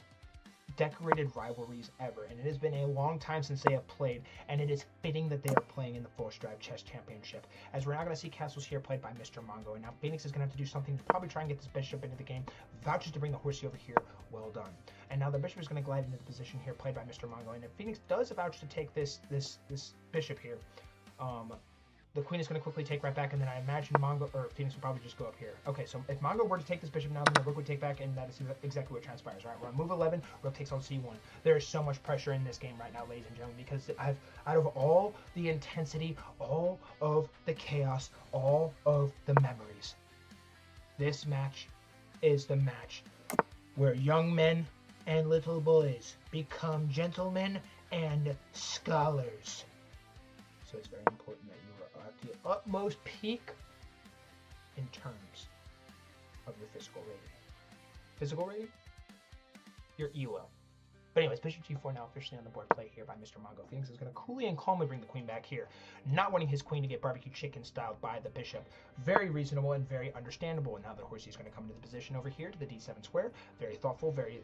decorated rivalries ever, and it has been a long time since they have played, and it is fitting that they are playing in the Full Strive Chess Championship, as we're now going to see castles here played by Mr. Mongo, and now Phoenix is going to have to do something to probably try and get this bishop into the game. Vouches to bring the horsey over here, well done. And now the bishop is going to glide into the position here played by Mr. Mongo, and if Phoenix does vouch to take this bishop here, the queen is going to quickly take right back, and then I imagine Mongo or Phoenix will probably just go up here. Okay, so if Mongo were to take this bishop now, then the rook would take back, and that is exactly what transpires. All right, we're on move 11, rook takes on c1. There is so much pressure in this game right now, ladies and gentlemen, because out of all the intensity, all of the chaos, all of the memories, this match is the match where young men and little boys become gentlemen and scholars. So it's very important that you are at the utmost peak in terms of your physical rating. Physical rating? Your ELO. But anyways, bishop g4 now officially on the board play here by Mr. Mongo. Phoenix is going to coolly and calmly bring the queen back here, not wanting his queen to get barbecue chicken styled by the bishop. Very reasonable and very understandable. And now the horsey is going to come into the position over here to the d7 square. Very thoughtful, very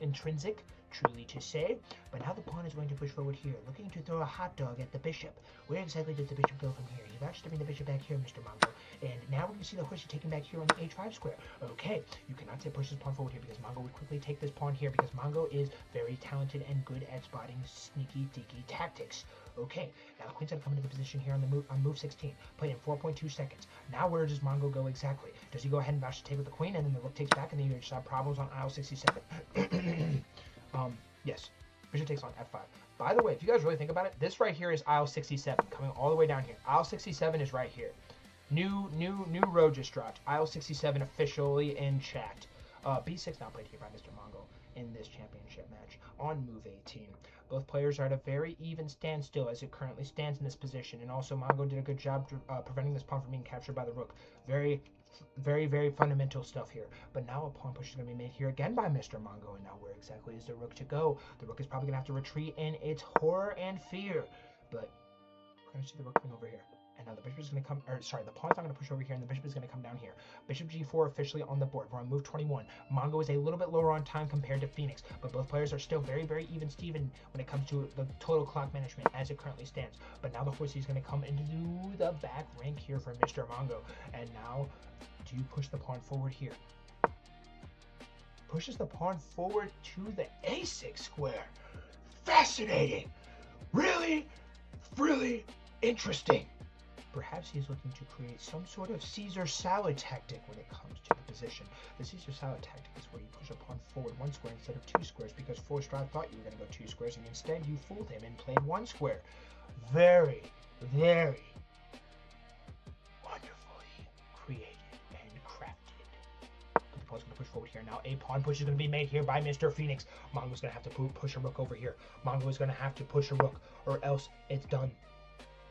intrinsic, truly to say. But now the pawn is going to push forward here, looking to throw a hot dog at the bishop. Where exactly does the bishop go from here? You vouched to bring the bishop back here, Mr. Mongo. And now we're going to see the horsey taken back here on the h5 square. Okay, you cannot say push this pawn forward here because Mongo would quickly take this pawn here because Mongo is very talented and good at spotting sneaky deaky tactics. Okay, now the queen's going to come into the position here on move 16, played in 4.2 seconds. Now where does Mongo go exactly? Does he go ahead and vouch to take with the queen, and then the rook takes back, and then you just have problems on aisle 67? Yes, bishop takes on f5. By the way, if you guys really think about it, this right here is aisle 67, coming all the way down here. Aisle 67 is right here. New row just dropped. Aisle 67 officially in chat. B6 now played here by Mr. Mongo in this championship match on move 18. Both players are at a very even standstill as it currently stands in this position, and also Mongo did a good job preventing this pawn from being captured by the rook. Very fundamental stuff here. But now a pawn push is going to be made here again by Mr. Mongo, and now where exactly is the rook to go? The rook is probably going to have to retreat in its horror and fear, but we're going to see the rook coming over here. And now the bishop is going to come, or sorry, the pawn's not going to push over here, and the bishop is going to come down here. Bishop g4 officially on the board. We're on move 21. Mongo is a little bit lower on time compared to Phoenix, but both players are still very, very even Steven when it comes to the total clock management as it currently stands. But now the horse is going to come into the back rank here for Mr. Mongo. And now, do you push the pawn forward here? Pushes the pawn forward to the a6 square. Fascinating. Really, really interesting. Perhaps he's looking to create some sort of Caesar salad tactic when it comes to the position. The Caesar salad tactic is where you push a pawn forward 1 square instead of 2 squares because Strive thought you were going to go 2 squares and instead you fooled him and played 1 square. Very, very wonderfully created and crafted. But the pawn's going to push forward here. Now a pawn push is going to be made here by Mr. Phoenix. Mongo's going to have to push a rook over here. Mongo is going to have to push a rook or else it's done.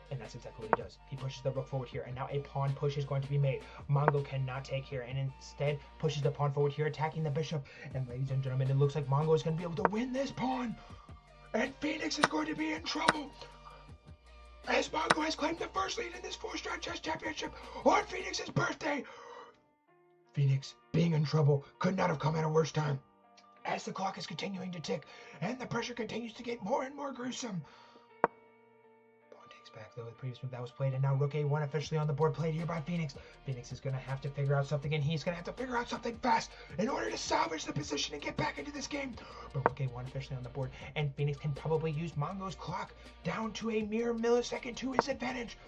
And that's exactly what he does. He pushes the rook forward here, and now a pawn push is going to be made. Mongo cannot take here, and instead pushes the pawn forward here, attacking the bishop. And ladies and gentlemen, it looks like Mongo is going to be able to win this pawn. And Phoenix is going to be in trouble, as Mongo has claimed the first lead in this 4-Strive Chess Championship on Phoenix's birthday. Phoenix, being in trouble, could not have come at a worse time. As the clock is continuing to tick, and the pressure continues to get more and more gruesome. Back though, the previous move that was played, and now rook a1 officially on the board, played here by Phoenix. Phoenix is going to have to figure out something, and he's going to have to figure out something fast in order to salvage the position and get back into this game. But rook a1 officially on the board, and Phoenix can probably use Mongo's clock down to a mere millisecond to his advantage.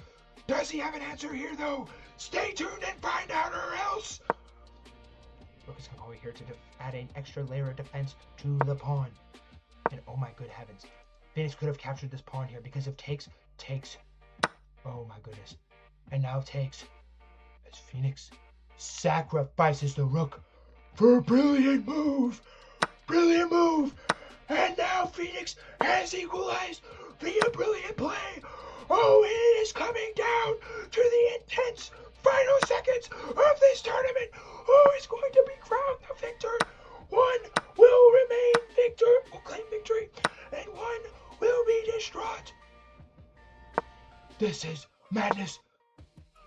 Does he have an answer here though? Stay tuned and find out, or else. Rook is going to go over here to add an extra layer of defense to the pawn. And oh my good heavens, Phoenix could have captured this pawn here because if takes, oh my goodness, and now takes as Phoenix sacrifices the rook for a brilliant move, and now Phoenix has equalized via brilliant play. Oh, it is coming down to the intense final seconds of this tournament. Who is going to be crowned the victor? One will remain victor, will claim victory, and one will be distraught. This is madness.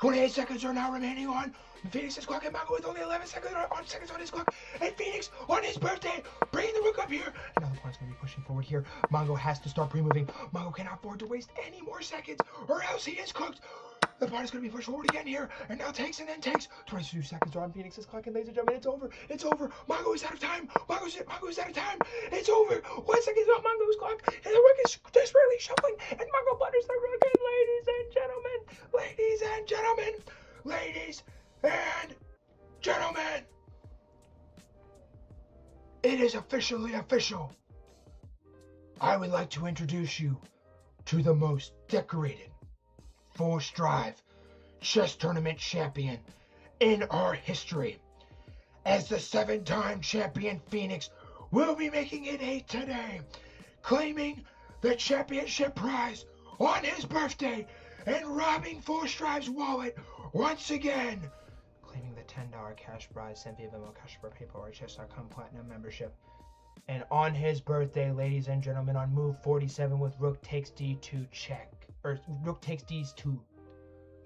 28 seconds are now remaining on Phoenix's clock, and Mongo with only 11 seconds on his clock. And Phoenix, on his birthday, bringing the rook up here. And now the pawn's going to be pushing forward here. Mongo has to start pre-moving. Mongo cannot afford to waste any more seconds, or else he is cooked. The pawn is going to be pushed forward again here, and now takes and then takes. 22 seconds are on Phoenix's clock, and ladies and gentlemen, it's over. It's over. Mongo is out of time. Mongo is out of time. It's over. 1 second is on Mongo's clock, and the rook is desperately shuffling, and Mongo blunders the rook. And ladies and gentlemen, it is officially official. I would like to introduce you to the most decorated 4-Strive Chess Tournament champion in our history, as the 7-time champion Phoenix will be making it 8 today, claiming the championship prize on his birthday and robbing 4-Strive's wallet once again, claiming the $10 cash prize sent via Venmo, Cash App, PayPal, or chess.com Platinum membership. And on his birthday, ladies and gentlemen, on move 47 with rook takes d2 check, or rook takes d2,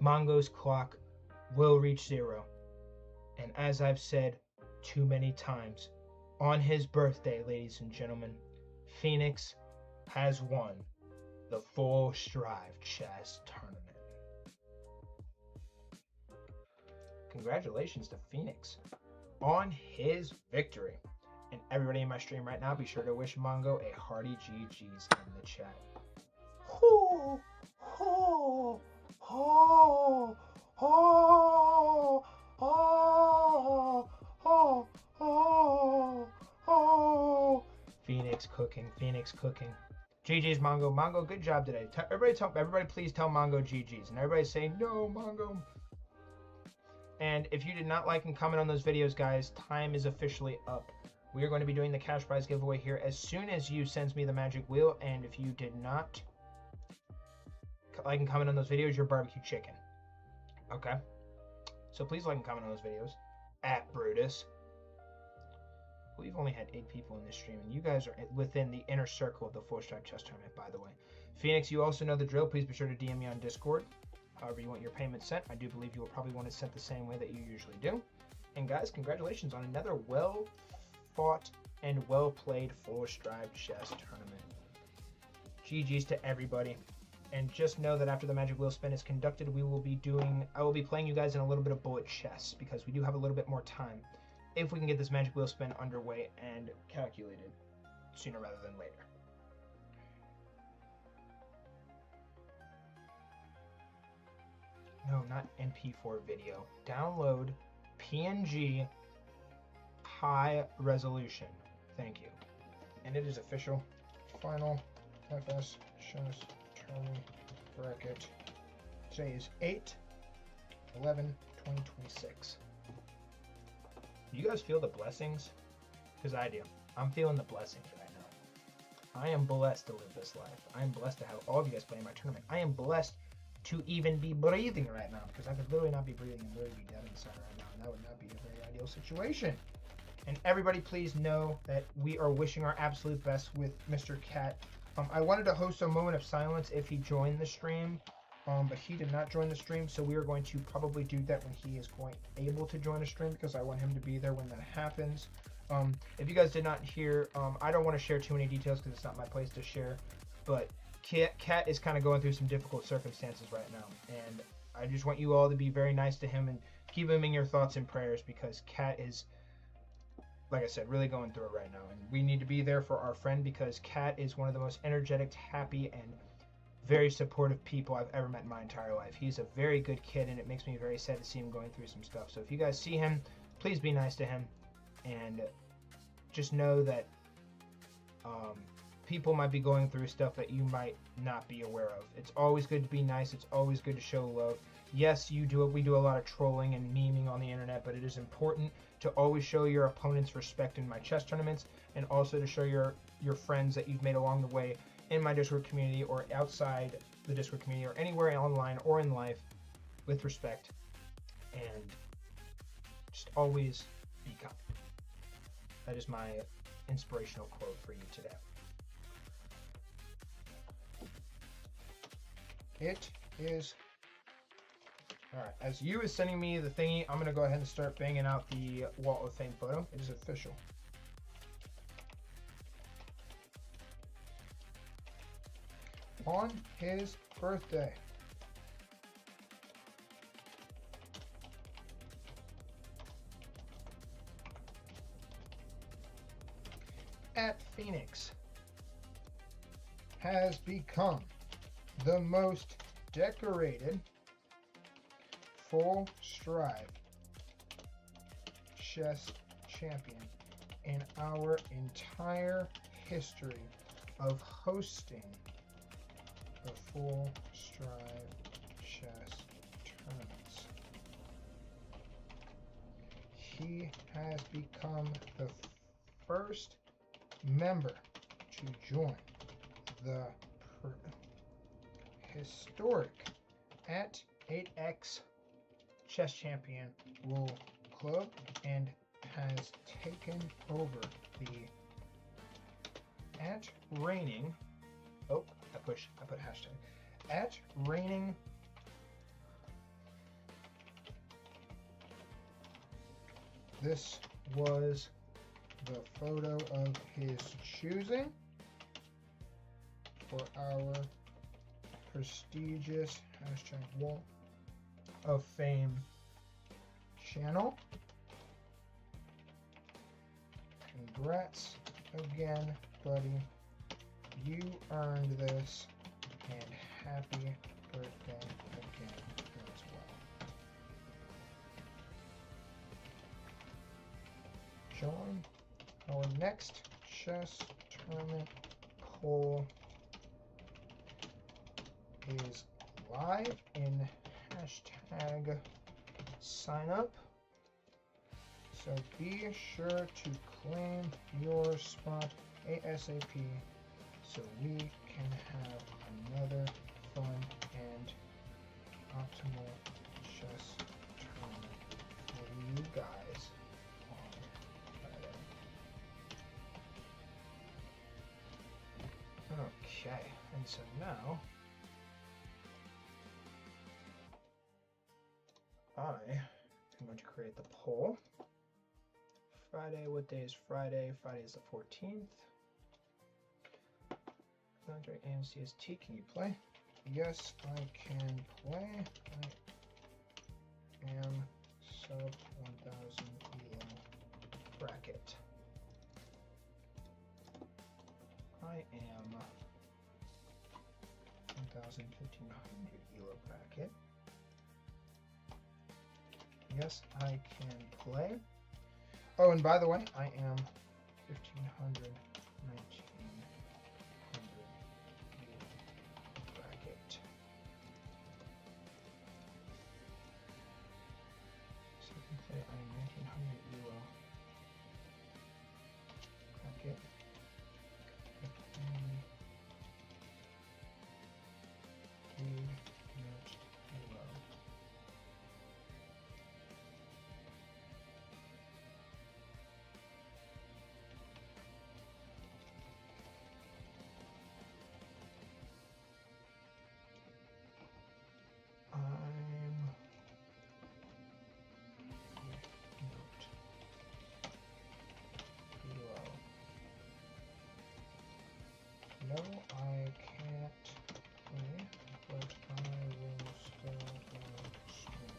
Mongo's clock will reach 0. And as I've said too many times, on his birthday, ladies and gentlemen, Phoenix has won the 4-Strive Chess Tournament. Congratulations to Phoenix on his victory. And everybody in my stream right now, be sure to wish Mongo a hearty GG's in the chat. Ho, ho, ho, ho, ho, ho, ho, ho. Phoenix cooking. GG's Mongo. Mongo, good job today. Everybody please tell Mongo GG's. And everybody's saying, no, Mongo. And if you did not like and comment on those videos, guys, time is officially up. We are going to be doing the cash prize giveaway here as soon as you sends me the magic wheel. And if you did not like and comment on those videos, you're barbecue chicken. Okay? So please like and comment on those videos. At Brutus. We've only had 8 people in this stream, and you guys are within the inner circle of the 4-Strive Chess Tournament, by the way. Phoenix, you also know the drill. Please be sure to DM me on Discord. however you want your payment sent. I do believe you will probably want it sent the same way that you usually do. And guys, congratulations on another well fought and well played full Strive chess tournament. GG's to everybody. And just know that after the Magic Wheel Spin is conducted, I will be playing you guys in a little bit of bullet chess because we do have a little bit more time if we can get this Magic Wheel Spin underway and calculated sooner rather than later. No, not MP4 video. Download PNG high resolution. Thank you. And it is official. Final FS chess tournament bracket. Today is 8/11/2026. Do you guys feel the blessings? Because I do. I'm feeling the blessings right now. I am blessed to live this life. I am blessed to have all of you guys play in my tournament. I am blessed to even be breathing right now, because I could literally not be breathing and literally be dead inside right now, and that would not be a very ideal situation. And everybody, please know that we are wishing our absolute best with Mr. Cat. I wanted to host a moment of silence if he joined the stream, but he did not join the stream, so we are going to probably do that when he is able to join the stream, because I want him to be there when that happens. If you guys did not hear, I don't want to share too many details because it's not my place to share, but Cat is kind of going through some difficult circumstances right now, and I just want you all to be very nice to him and keep him in your thoughts and prayers, because Cat is, like I said, really going through it right now, and we need to be there for our friend, because Cat is one of the most energetic, happy, and very supportive people I've ever met in my entire life. He's a very good kid, and it makes me very sad to see him going through some stuff. So if you guys see him, please be nice to him, and just know that people might be going through stuff that you might not be aware of. It's always good to be nice. It's always good to show love. Yes, we do a lot of trolling and memeing on the internet, but it is important to always show your opponents respect in my chess tournaments, and also to show your friends that you've made along the way in my Discord community or outside the Discord community or anywhere online or in life with respect, and just always be kind. That is my inspirational quote for you today. It is... Alright, as you is sending me the thingy, I'm going to go ahead and start banging out the Wall of Fame photo. It is official. On his birthday, at Phoenix has become the most decorated full Strive chess champion in our entire history of hosting the full Strive chess tournaments. He has become the first member to join the historic at 8x chess champion World Club, and has taken over the at reigning, oh, I put hashtag, at reigning this was the photo of his choosing for our prestigious hashtag Wall of Fame channel. Congrats again, buddy. You earned this, and happy birthday again as well. Join our next chess tournament poll is live in hashtag sign up. So be sure to claim your spot ASAP so we can have another fun and optimal chess tournament for you guys on Friday. Okay, and so now am going to create the poll. Friday, what day is Friday? Friday is the 14th. Andre AMCST, can you play? Yes, I can play. I am sub 1000 elo bracket. I am 1000, 1500 elo bracket. Yes, I can play. Oh, and by the way, I am 1500, 1900 bracket. So I can play, I am 1900 elo bracket. No, I can't play, but I will still stream.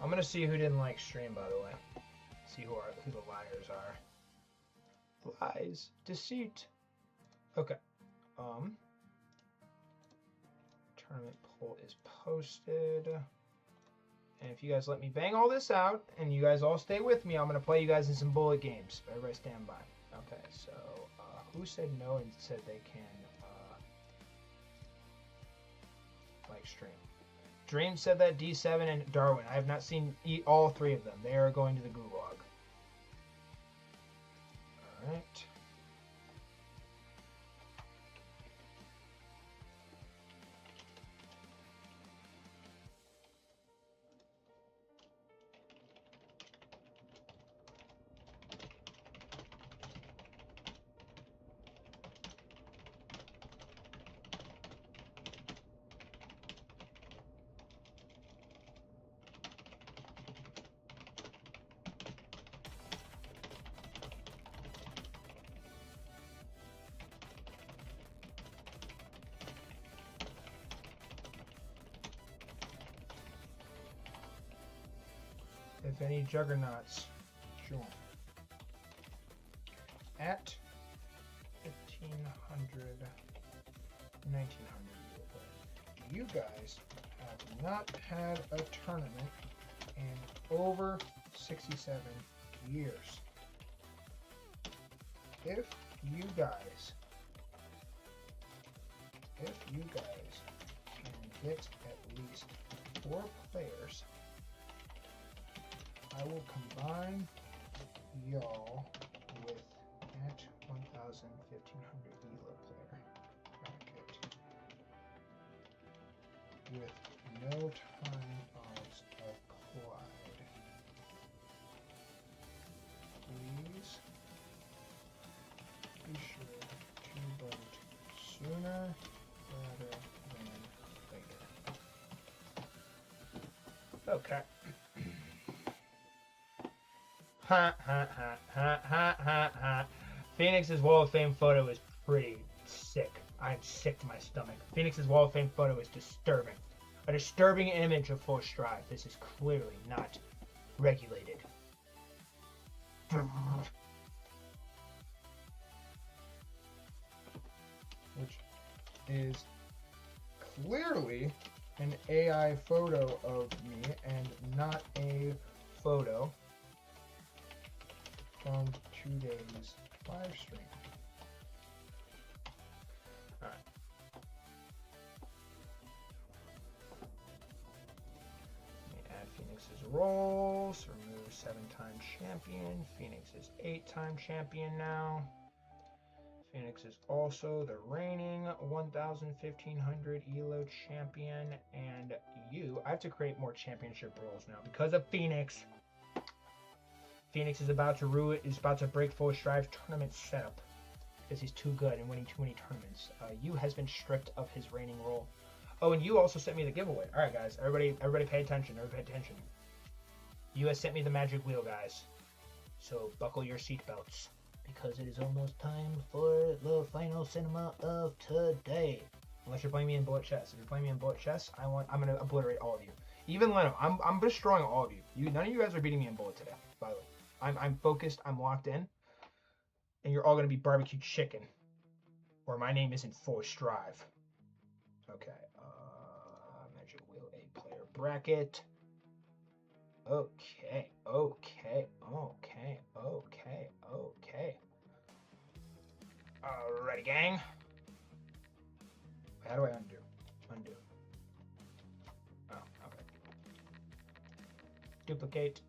I'm gonna see who didn't like stream, by the way. See who the liars are. Lies, deceit. Okay. Tournament poll is posted. And if you guys let me bang all this out, and you guys all stay with me, I'm gonna play you guys in some bullet games. Everybody stand by. Okay, so who said no and said they can like stream? Dream said that, D7 and Darwin. I have not seen all three of them. They are going to the gulag. All right. If any juggernauts join at 1500, 1900, you guys have not had a tournament in over 67 years. If you guys can get at least 4 players, I will combine y'all with at 1000, 1500 elo player bracket with no time odds applied. Please be sure to vote sooner rather than later. Okay. Ha ha ha ha ha ha ha. Phoenix's Wall of Fame photo is pretty sick. I'm sick to my stomach. Phoenix's Wall of Fame photo is disturbing. A disturbing image of full Strive. This is clearly not regulated. Which is clearly an AI photo of me and not a photo from today's live stream. Alright. Let me add Phoenix's roles. Remove 7-time champion. Phoenix is 8-time champion now. Phoenix is also the reigning 1000, 1500 elo champion. And I have to create more championship roles now because of Phoenix. Phoenix is about to break full Strive tournament setup because he's too good and winning too many tournaments. Has been stripped of his reigning role. Oh, and you also sent me the giveaway. All right, guys. Everybody pay attention. Everybody pay attention. You guys sent me the magic wheel, guys. So buckle your seatbelts, because it is almost time for the final cinema of today. Unless you're playing me in bullet chess. If you're playing me in bullet chess, I'm gonna obliterate all of you. Even Leno, I'm destroying all of you. None of you guys are beating me in bullet today, by the way. I'm focused, I'm locked in, and you're all gonna be barbecue chicken. Or my name isn't for Strive. Okay, magic wheel, a player bracket. Okay. Alrighty, gang. How do I undo? Undo. Oh, okay. Duplicate.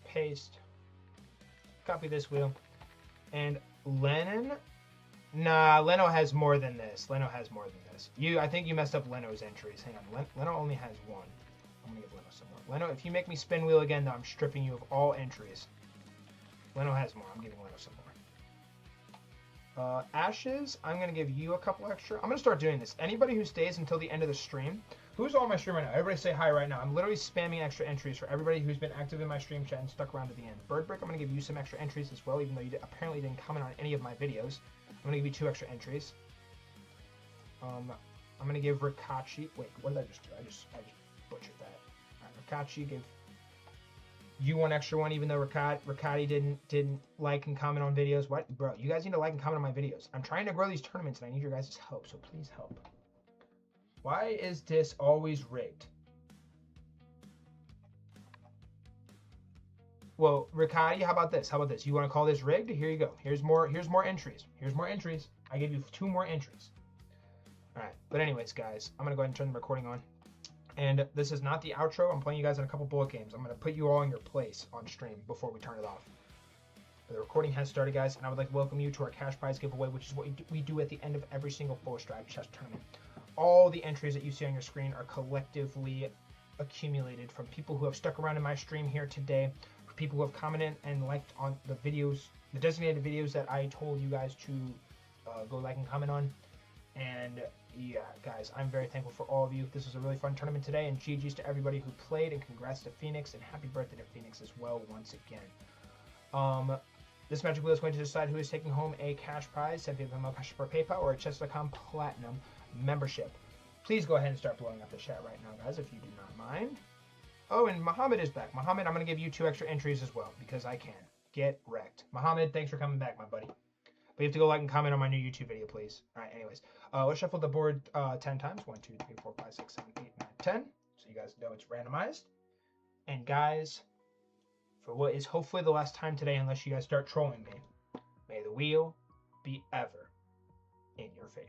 Paste. Copy this wheel. And Lennon? Nah, Leno has more than this. I think you messed up Leno's entries. Hang on. Leno only has one. I'm gonna give Leno some more. Leno, if you make me spin wheel again, though, I'm stripping you of all entries. Leno has more. I'm giving Leno some more. Ashes, I'm gonna give you a couple extra. I'm gonna start doing this. Anybody who stays until the end of the stream, who's on my stream right now? Everybody say hi right now. I'm literally spamming extra entries for everybody who's been active in my stream chat and stuck around to the end. Birdbrick, I'm gonna give you some extra entries as well, even though you apparently didn't comment on any of my videos. I'm gonna give you 2 extra entries. I'm gonna give Rikachi. Wait, what did I just do? I just butchered that. All right, Rikachi, give you 1 extra one, even though Ricati didn't like and comment on videos. What, bro? You guys need to like and comment on my videos. I'm trying to grow these tournaments, and I need your guys' help. So please help. Why is this always rigged? Well, Ricati, how about this? You want to call this rigged? Here you go. Here's more entries. I gave you 2 more entries. All right. But anyways, guys, I'm going to go ahead and turn the recording on. And this is not the outro. I'm playing you guys in a couple bullet games. I'm going to put you all in your place on stream before we turn it off. But the recording has started, guys, and I would like to welcome you to our cash prize giveaway, which is what we do at the end of every single 4-Strive chess tournament. All the entries that you see on your screen are collectively accumulated from people who have stuck around in my stream here today, people who have commented and liked on the videos, the designated videos that I told you guys to go like and comment on. And yeah, guys, I'm very thankful for all of you. This was a really fun tournament today, and GG's to everybody who played, and congrats to Phoenix, and happy birthday to Phoenix as well once again. This magic wheel is going to decide who is taking home a cash prize, $75 cash per PayPal, or a Chess.com Platinum membership. Please go ahead and start blowing up the chat right now, guys, if you do not mind. Oh, and Muhammad is back. Muhammad, I'm going to give you 2 extra entries as well, because I can. Get wrecked. Muhammad, thanks for coming back, my buddy. But you have to go like and comment on my new YouTube video, please. All right, anyways. Let's shuffle the board 10 times. 1, 2, 3, 4, 5, 6, 7, 8, 9, 10. So you guys know it's randomized. And guys, for what is hopefully the last time today, unless you guys start trolling me, may the wheel be ever in your favor.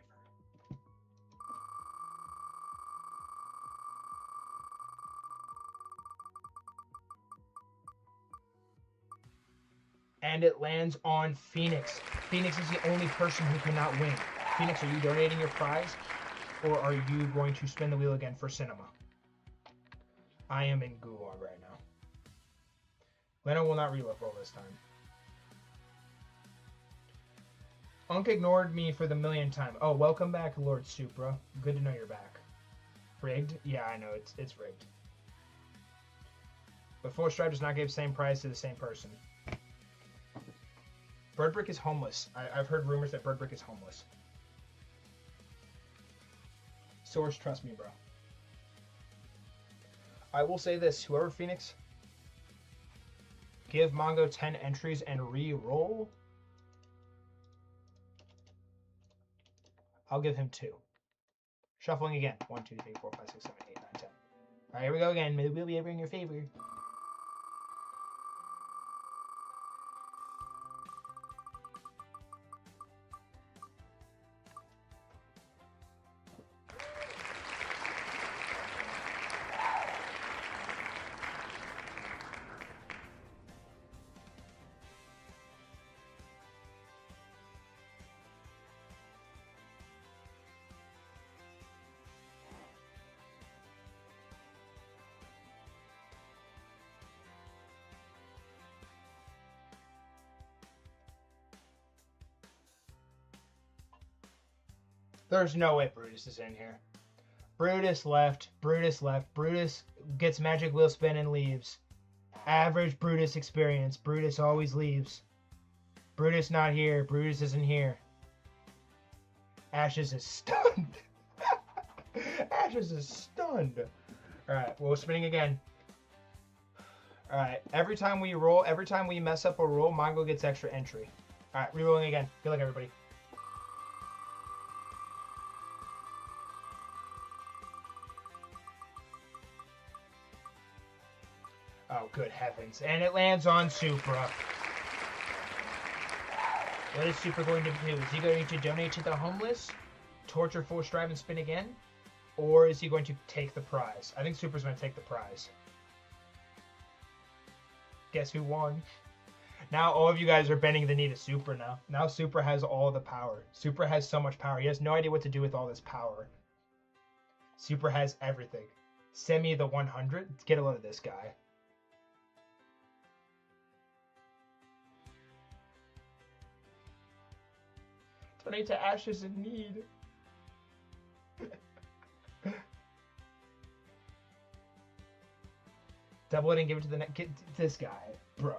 And it lands on Phoenix. Phoenix is the only person who cannot win. Phoenix, are you donating your prize, or are you going to spin the wheel again for cinema? I am in gulag right now. Leno will not reload roll this time. Unk ignored me for the 1,000,000th time. Oh, welcome back, Lord Supra. Good to know you're back. Rigged? Yeah, I know, it's rigged. But 4-Strive does not give the same prize to the same person. Birdbrick is homeless. I've heard rumors that Birdbrick is homeless. Source, trust me, bro. I will say this. Whoever Phoenix, give Mongo 10 entries and re-roll. I'll give him 2. Shuffling again. 1, 2, 3, 4, 5, 6, 7, 8, 9, 10. All right, here we go again. May the wheel be ever in your favor. There's no way Brutus is in here. Brutus left. Brutus left. Brutus gets magic wheel spin and leaves. Average Brutus experience. Brutus always leaves. Brutus not here. Brutus isn't here. Ashes is stunned. Ashes is stunned. Alright, well, spinning again. Alright, every time we roll, every time we mess up a roll, Mongo gets extra entry. Alright, re-rolling again. Good luck, everybody. Oh, good heavens. And it lands on Supra. What is Supra going to do? Is he going to donate to the homeless? Torture, full strive, and spin again? Or is he going to take the prize? I think Supra's going to take the prize. Guess who won? Now all of you guys are bending the knee to Supra now. Now Supra has all the power. Supra has so much power. He has no idea what to do with all this power. Supra has everything. Send me the 100. Let's get a load of this guy. Donate to Ashes in Need. Double it and give it to the next. Get this guy, bro.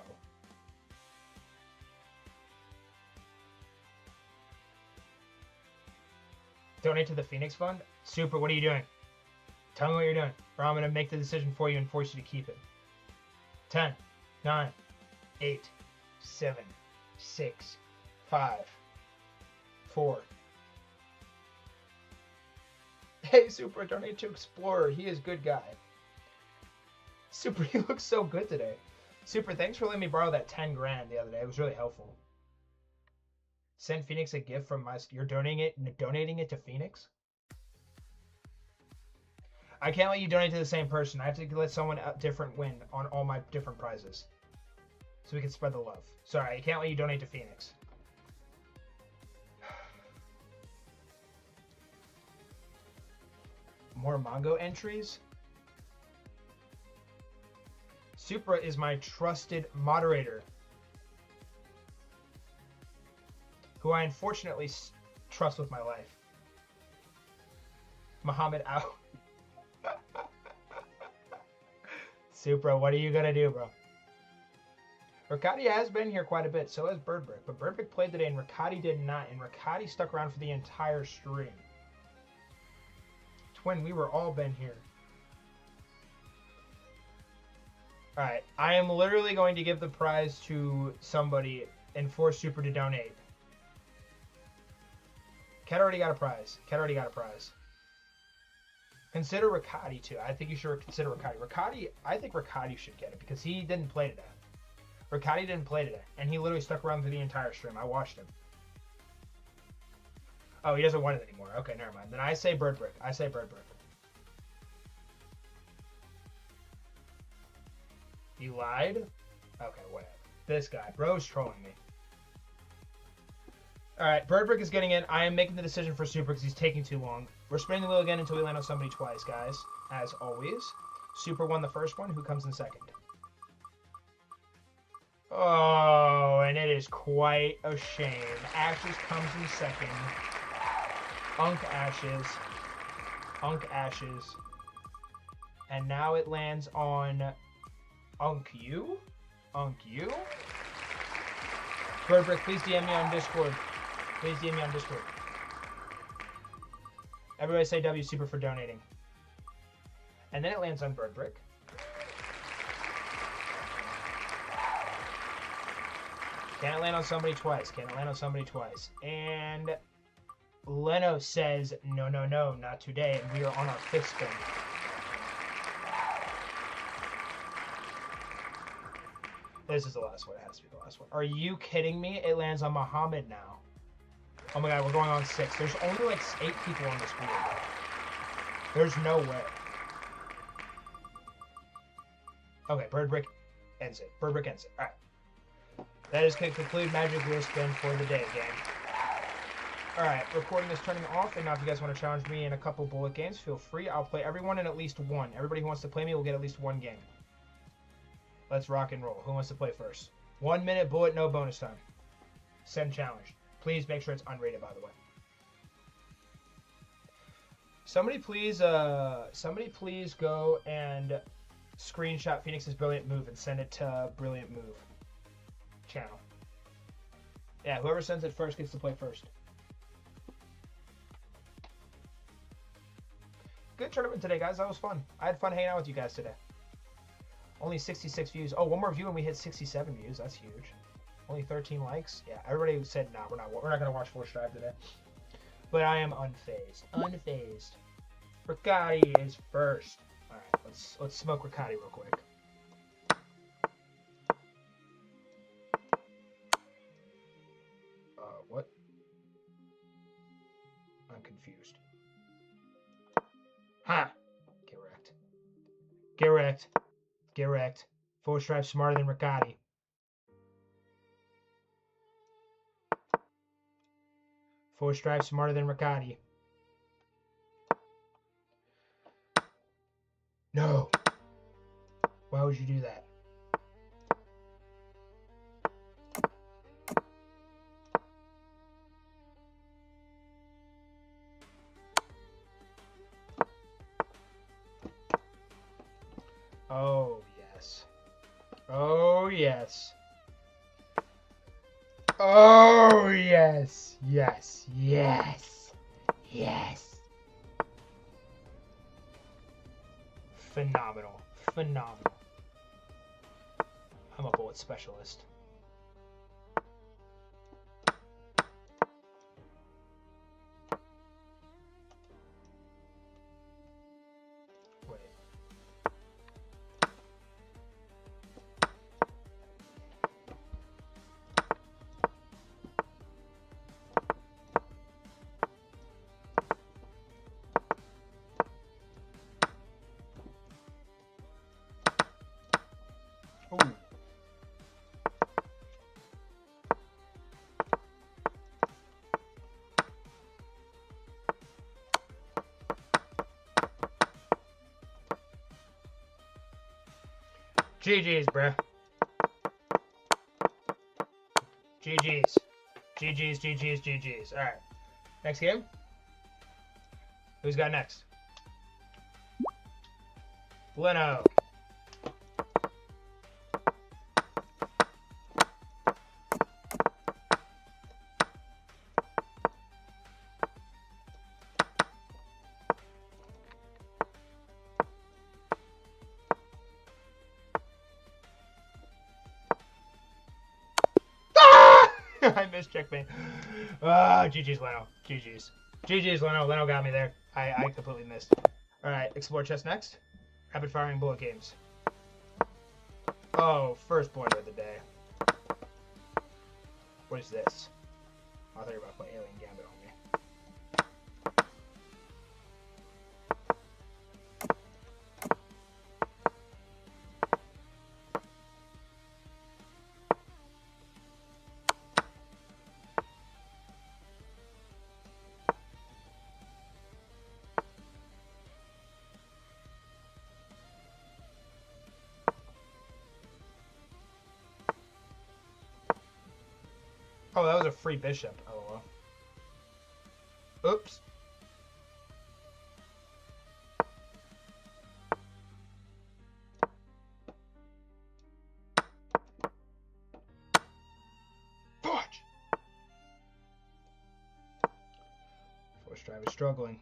Donate to the Phoenix Fund? Super, what are you doing? Tell me what you're doing, or I'm going to make the decision for you and force you to keep it. 10, 9, 8, 7, 6, 5, 4. Hey, Super, donate to Explorer. He is a good guy. Super, you look so good today. Super, thanks for letting me borrow that 10 grand the other day. It was really helpful. Send Phoenix a gift from my... You're donating it to Phoenix? I can't let you donate to the same person. I have to let someone different win on all my different prizes. So we can spread the love. Sorry, I can't let you donate to Phoenix. More Mongo entries? Supra is my trusted moderator, who I unfortunately trust with my life. Muhammad out. Supra, what are you gonna do, bro? Riccati has been here quite a bit, so has Birdbrick. But Birdbrick played today and Riccati did not, and Riccati stuck around for the entire stream. Twin, we were all been here. Alright, I am literally going to give the prize to somebody and force Super to donate. Cat already got a prize. Cat already got a prize. Consider Riccati too. I think you should consider Riccati. I think Riccati should get it because he didn't play today. Riccati didn't play today, and he literally stuck around through the entire stream. I watched him. Oh, he doesn't want it anymore. Okay, never mind. Then I say Birdbrick. I say Birdbrick. You lied? Okay, whatever. This guy. Bro's trolling me. Alright, Birdbrick is getting in. I am making the decision for Super because he's taking too long. We're spinning the wheel again until we land on somebody twice, guys. As always. Super won the first one. Who comes in second? Oh, and it is quite a shame. Ashes comes in second. Unk Ashes. Unk Ashes. And now it lands on Unk You? Unk You? Birdbrick, please DM me on Discord. Please DM me on Discord. Everybody say W Super for donating. And then it lands on Birdbrick. Can it land on somebody twice? Can it land on somebody twice? And Leno says, no, no, no, not today. And we are on our 5th spin. This is the last one. It has to be the last one. Are you kidding me? It lands on Muhammad now. Oh my god, we're going on 6. There's only like 8 people on this wheel, bro. There's no way. Okay, Birdbrick ends it. Birdbrick ends it. Alright. That is going to conclude Magic Wheel Spin for the day, gang. Alright, recording is turning off, and now if you guys want to challenge me in a couple bullet games, feel free. I'll play everyone in at least one. Everybody who wants to play me will get at least one game. Let's rock and roll. Who wants to play first? 1 minute bullet, no bonus time. Send challenge. Please make sure it's unrated, by the way. Somebody please go and screenshot Phoenix's brilliant move and send it to Brilliant Move channel. Yeah, whoever sends it first gets to play first. Good tournament today, guys. That was fun. I had fun hanging out with you guys today. Only 66 views. Oh, one more view and we hit 67 views. That's huge. Only 13 likes. Yeah, everybody said, nah, we're not gonna watch 4 Strive today. But I am unfazed. Unfazed. Riccati is first. All right, let's smoke Riccati real quick. What? I'm confused. Huh. Get wrecked. Get wrecked. Get wrecked. 4 Strive smarter than Riccati. 4 Strive smarter than Riccati. No. Why would you do that? Oh, yes. Oh, yes. Oh, yes. Yes. Yes. Yes. Phenomenal. Phenomenal. I'm a bullet specialist. Wait. Ooh. GG's, bruh. GG's. GG's, GG's, GG's. Alright. Next game? Who's got next? Leno. I missed checkmate. GG's Leno. GG's. GG's Leno. Leno got me there. I completely missed. Alright, explore chest next. Rapid firing bullet games. Oh, first pointer of the day. What is this? I thought you were about to play Alien Gambit on me. Oh, that was a free bishop. LOL. Oops. Fudge! 4 Strive is struggling.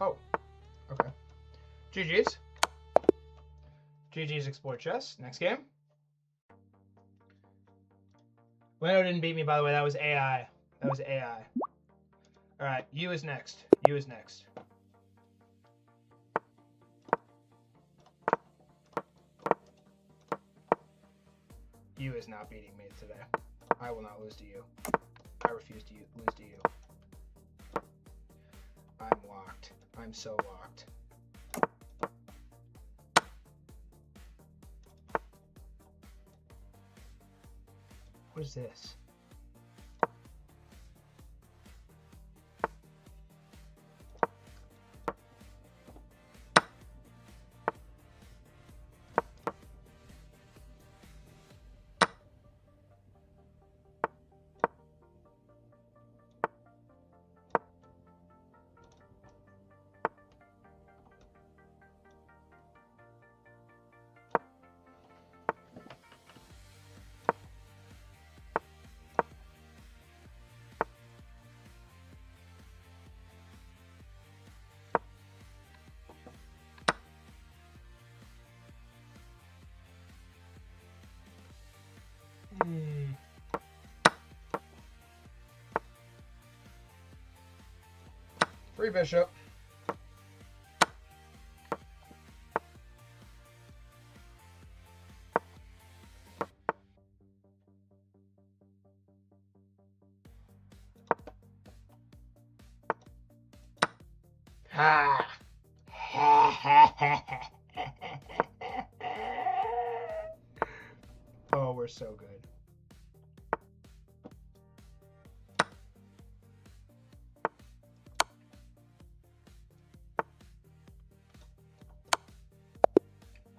Oh, okay. GG's. GG's explore chess. Next game. Leno didn't beat me, by the way. That was AI. That was AI. All right, you is next. You is next. You is not beating me today. I will not lose to you. I refuse to lose to you. I'm locked. I'm so locked. What is this? Free bishop. Ha! Oh, we're so good.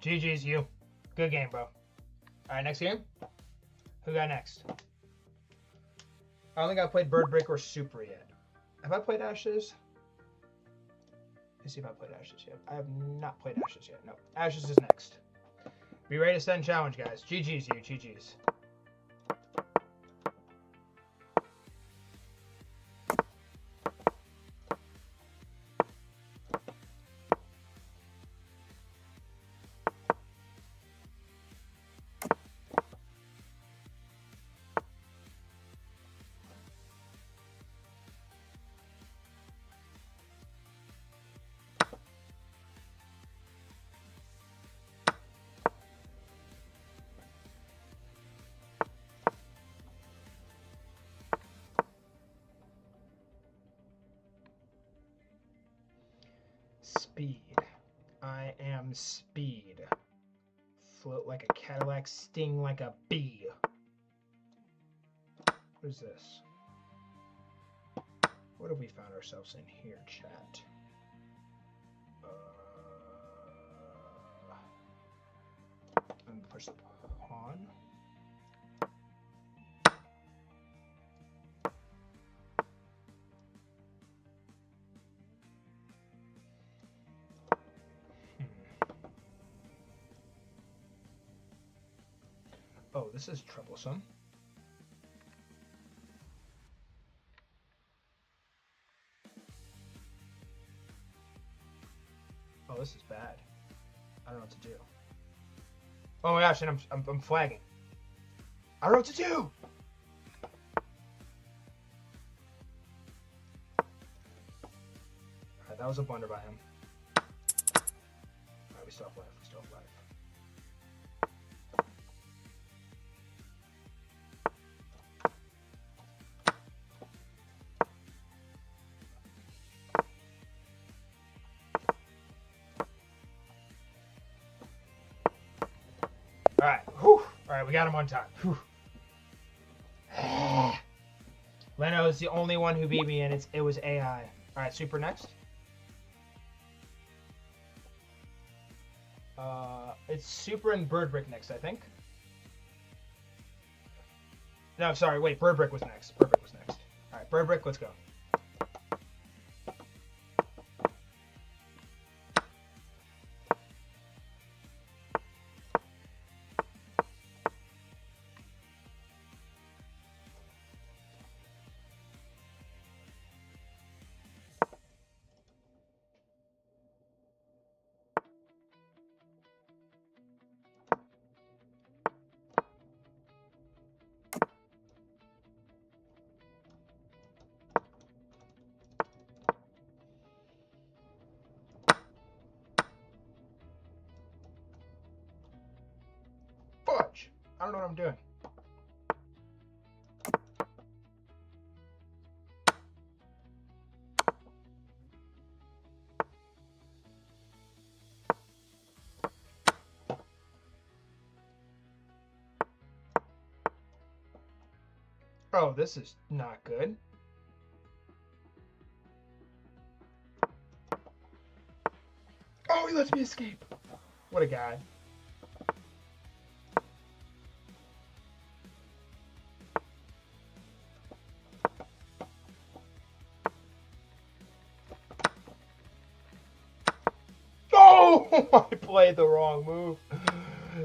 GG's you. Good game, bro. All right, next game. Who got next? I don't think I played Bird Brick or Super yet. Have I played Ashes? Let's see if I played Ashes yet. I have not played Ashes yet. No. Ashes is next. Be ready to send challenge, guys. GG's you. GG's. Speed. I am speed. Float like a Cadillac, sting like a bee. What is this? What have we found ourselves in here, chat? I'm gonna push the pawn. Oh, this is troublesome. Oh, this is bad. I don't know what to do. Oh my gosh, and I'm flagging. I don't know what to do. Alright, that was a blunder by him. Alright, we still have life. We still have life. Alright, whew. Alright, we got him on time. Whew. Leno is the only one who beat me, and it was AI. Alright, Super next. It's Super and Bird Brick next, I think. No, sorry, wait, Bird Brick was next. Bird Brick was next. Alright, Bird Brick, let's go. I don't know what I'm doing. Oh, this is not good. Oh, he lets me escape. What a guy. Oh, I played the wrong move.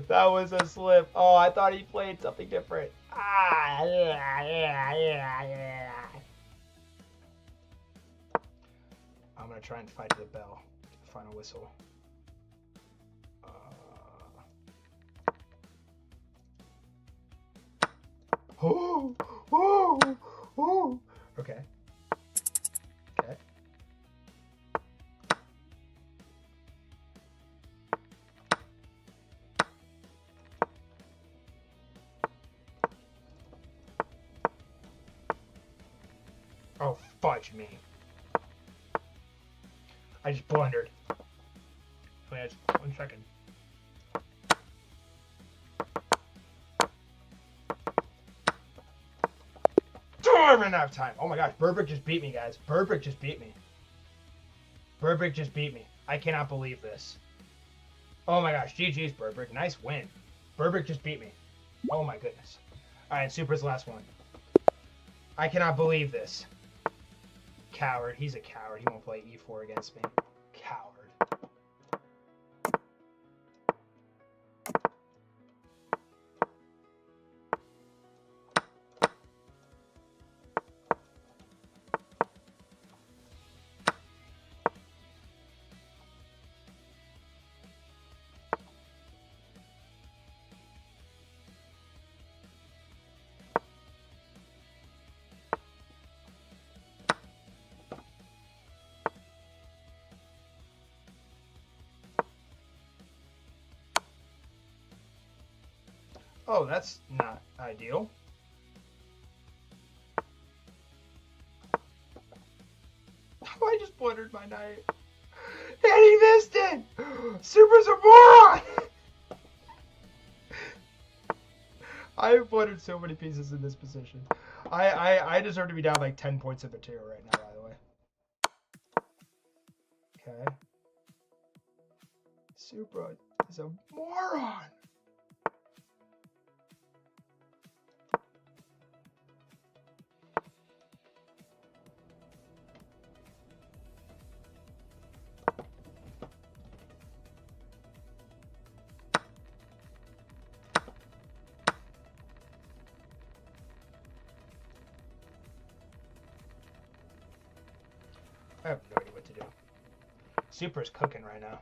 That was a slip. Oh, I thought he played something different. Ah, yeah. I'm going to try and fight to the bell. Final whistle. Oh, oh, oh. Okay. Okay. Oh, fudge me. I just blundered. Wait, 1 second. I ran out of time. Oh my gosh, Burbrick just beat me, guys. Burbrick just beat me. Burbrick just beat me. I cannot believe this. Oh my gosh, GG's Burbrick. Nice win. Burbrick just beat me. Oh my goodness. Alright, Super's last one. I cannot believe this. Coward. He's a coward. He won't play E4 against me. Coward. Oh, that's not ideal. Oh, I just blundered my knight. And he missed it! Super's a moron! I have blundered so many pieces in this position. I deserve to be down like 10 points of material right now, by the way. Okay. Super is a moron! I have no idea what to do. Super's cooking right now.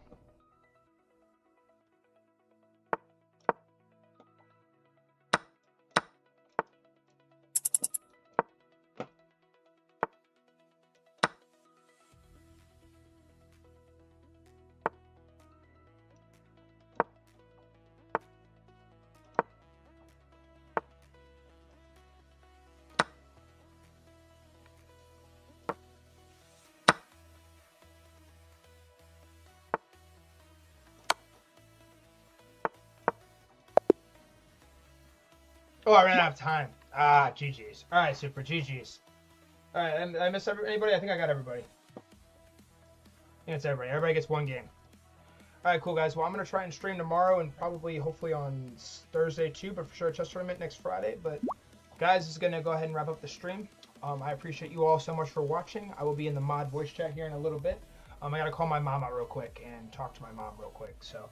Oh, I ran out of time. Ah, GG's. All right, Super, GG's. All right, and I missed anybody? I think I got everybody. I think it's everybody. Everybody gets 1 game. All right, cool, guys. Well, I'm going to try and stream tomorrow and probably, hopefully, on Thursday, too, but for sure, chess tournament next Friday. But, guys, this is going to go ahead and wrap up the stream. I appreciate you all so much for watching. I will be in the mod voice chat here in a little bit. I got to call my mom out real quick and talk to my mom real quick, so...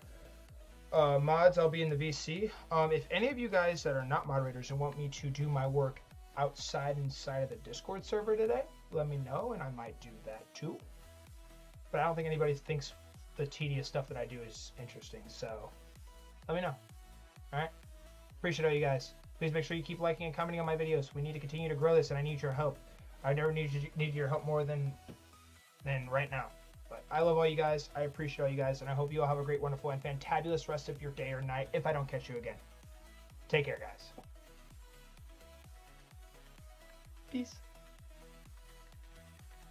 mods, I'll be in the VC. If any of you guys that are not moderators and want me to do my work inside of the Discord server today, let me know and I might do that too. But I don't think anybody thinks the tedious stuff that I do is interesting, so let me know. Alright? Appreciate all you guys. Please make sure you keep liking and commenting on my videos. We need to continue to grow this and I need your help. I never need your help more than right now. But I love all you guys. I appreciate all you guys. And I hope you all have a great, wonderful, and fantabulous rest of your day or night if I don't catch you again. Take care, guys. Peace.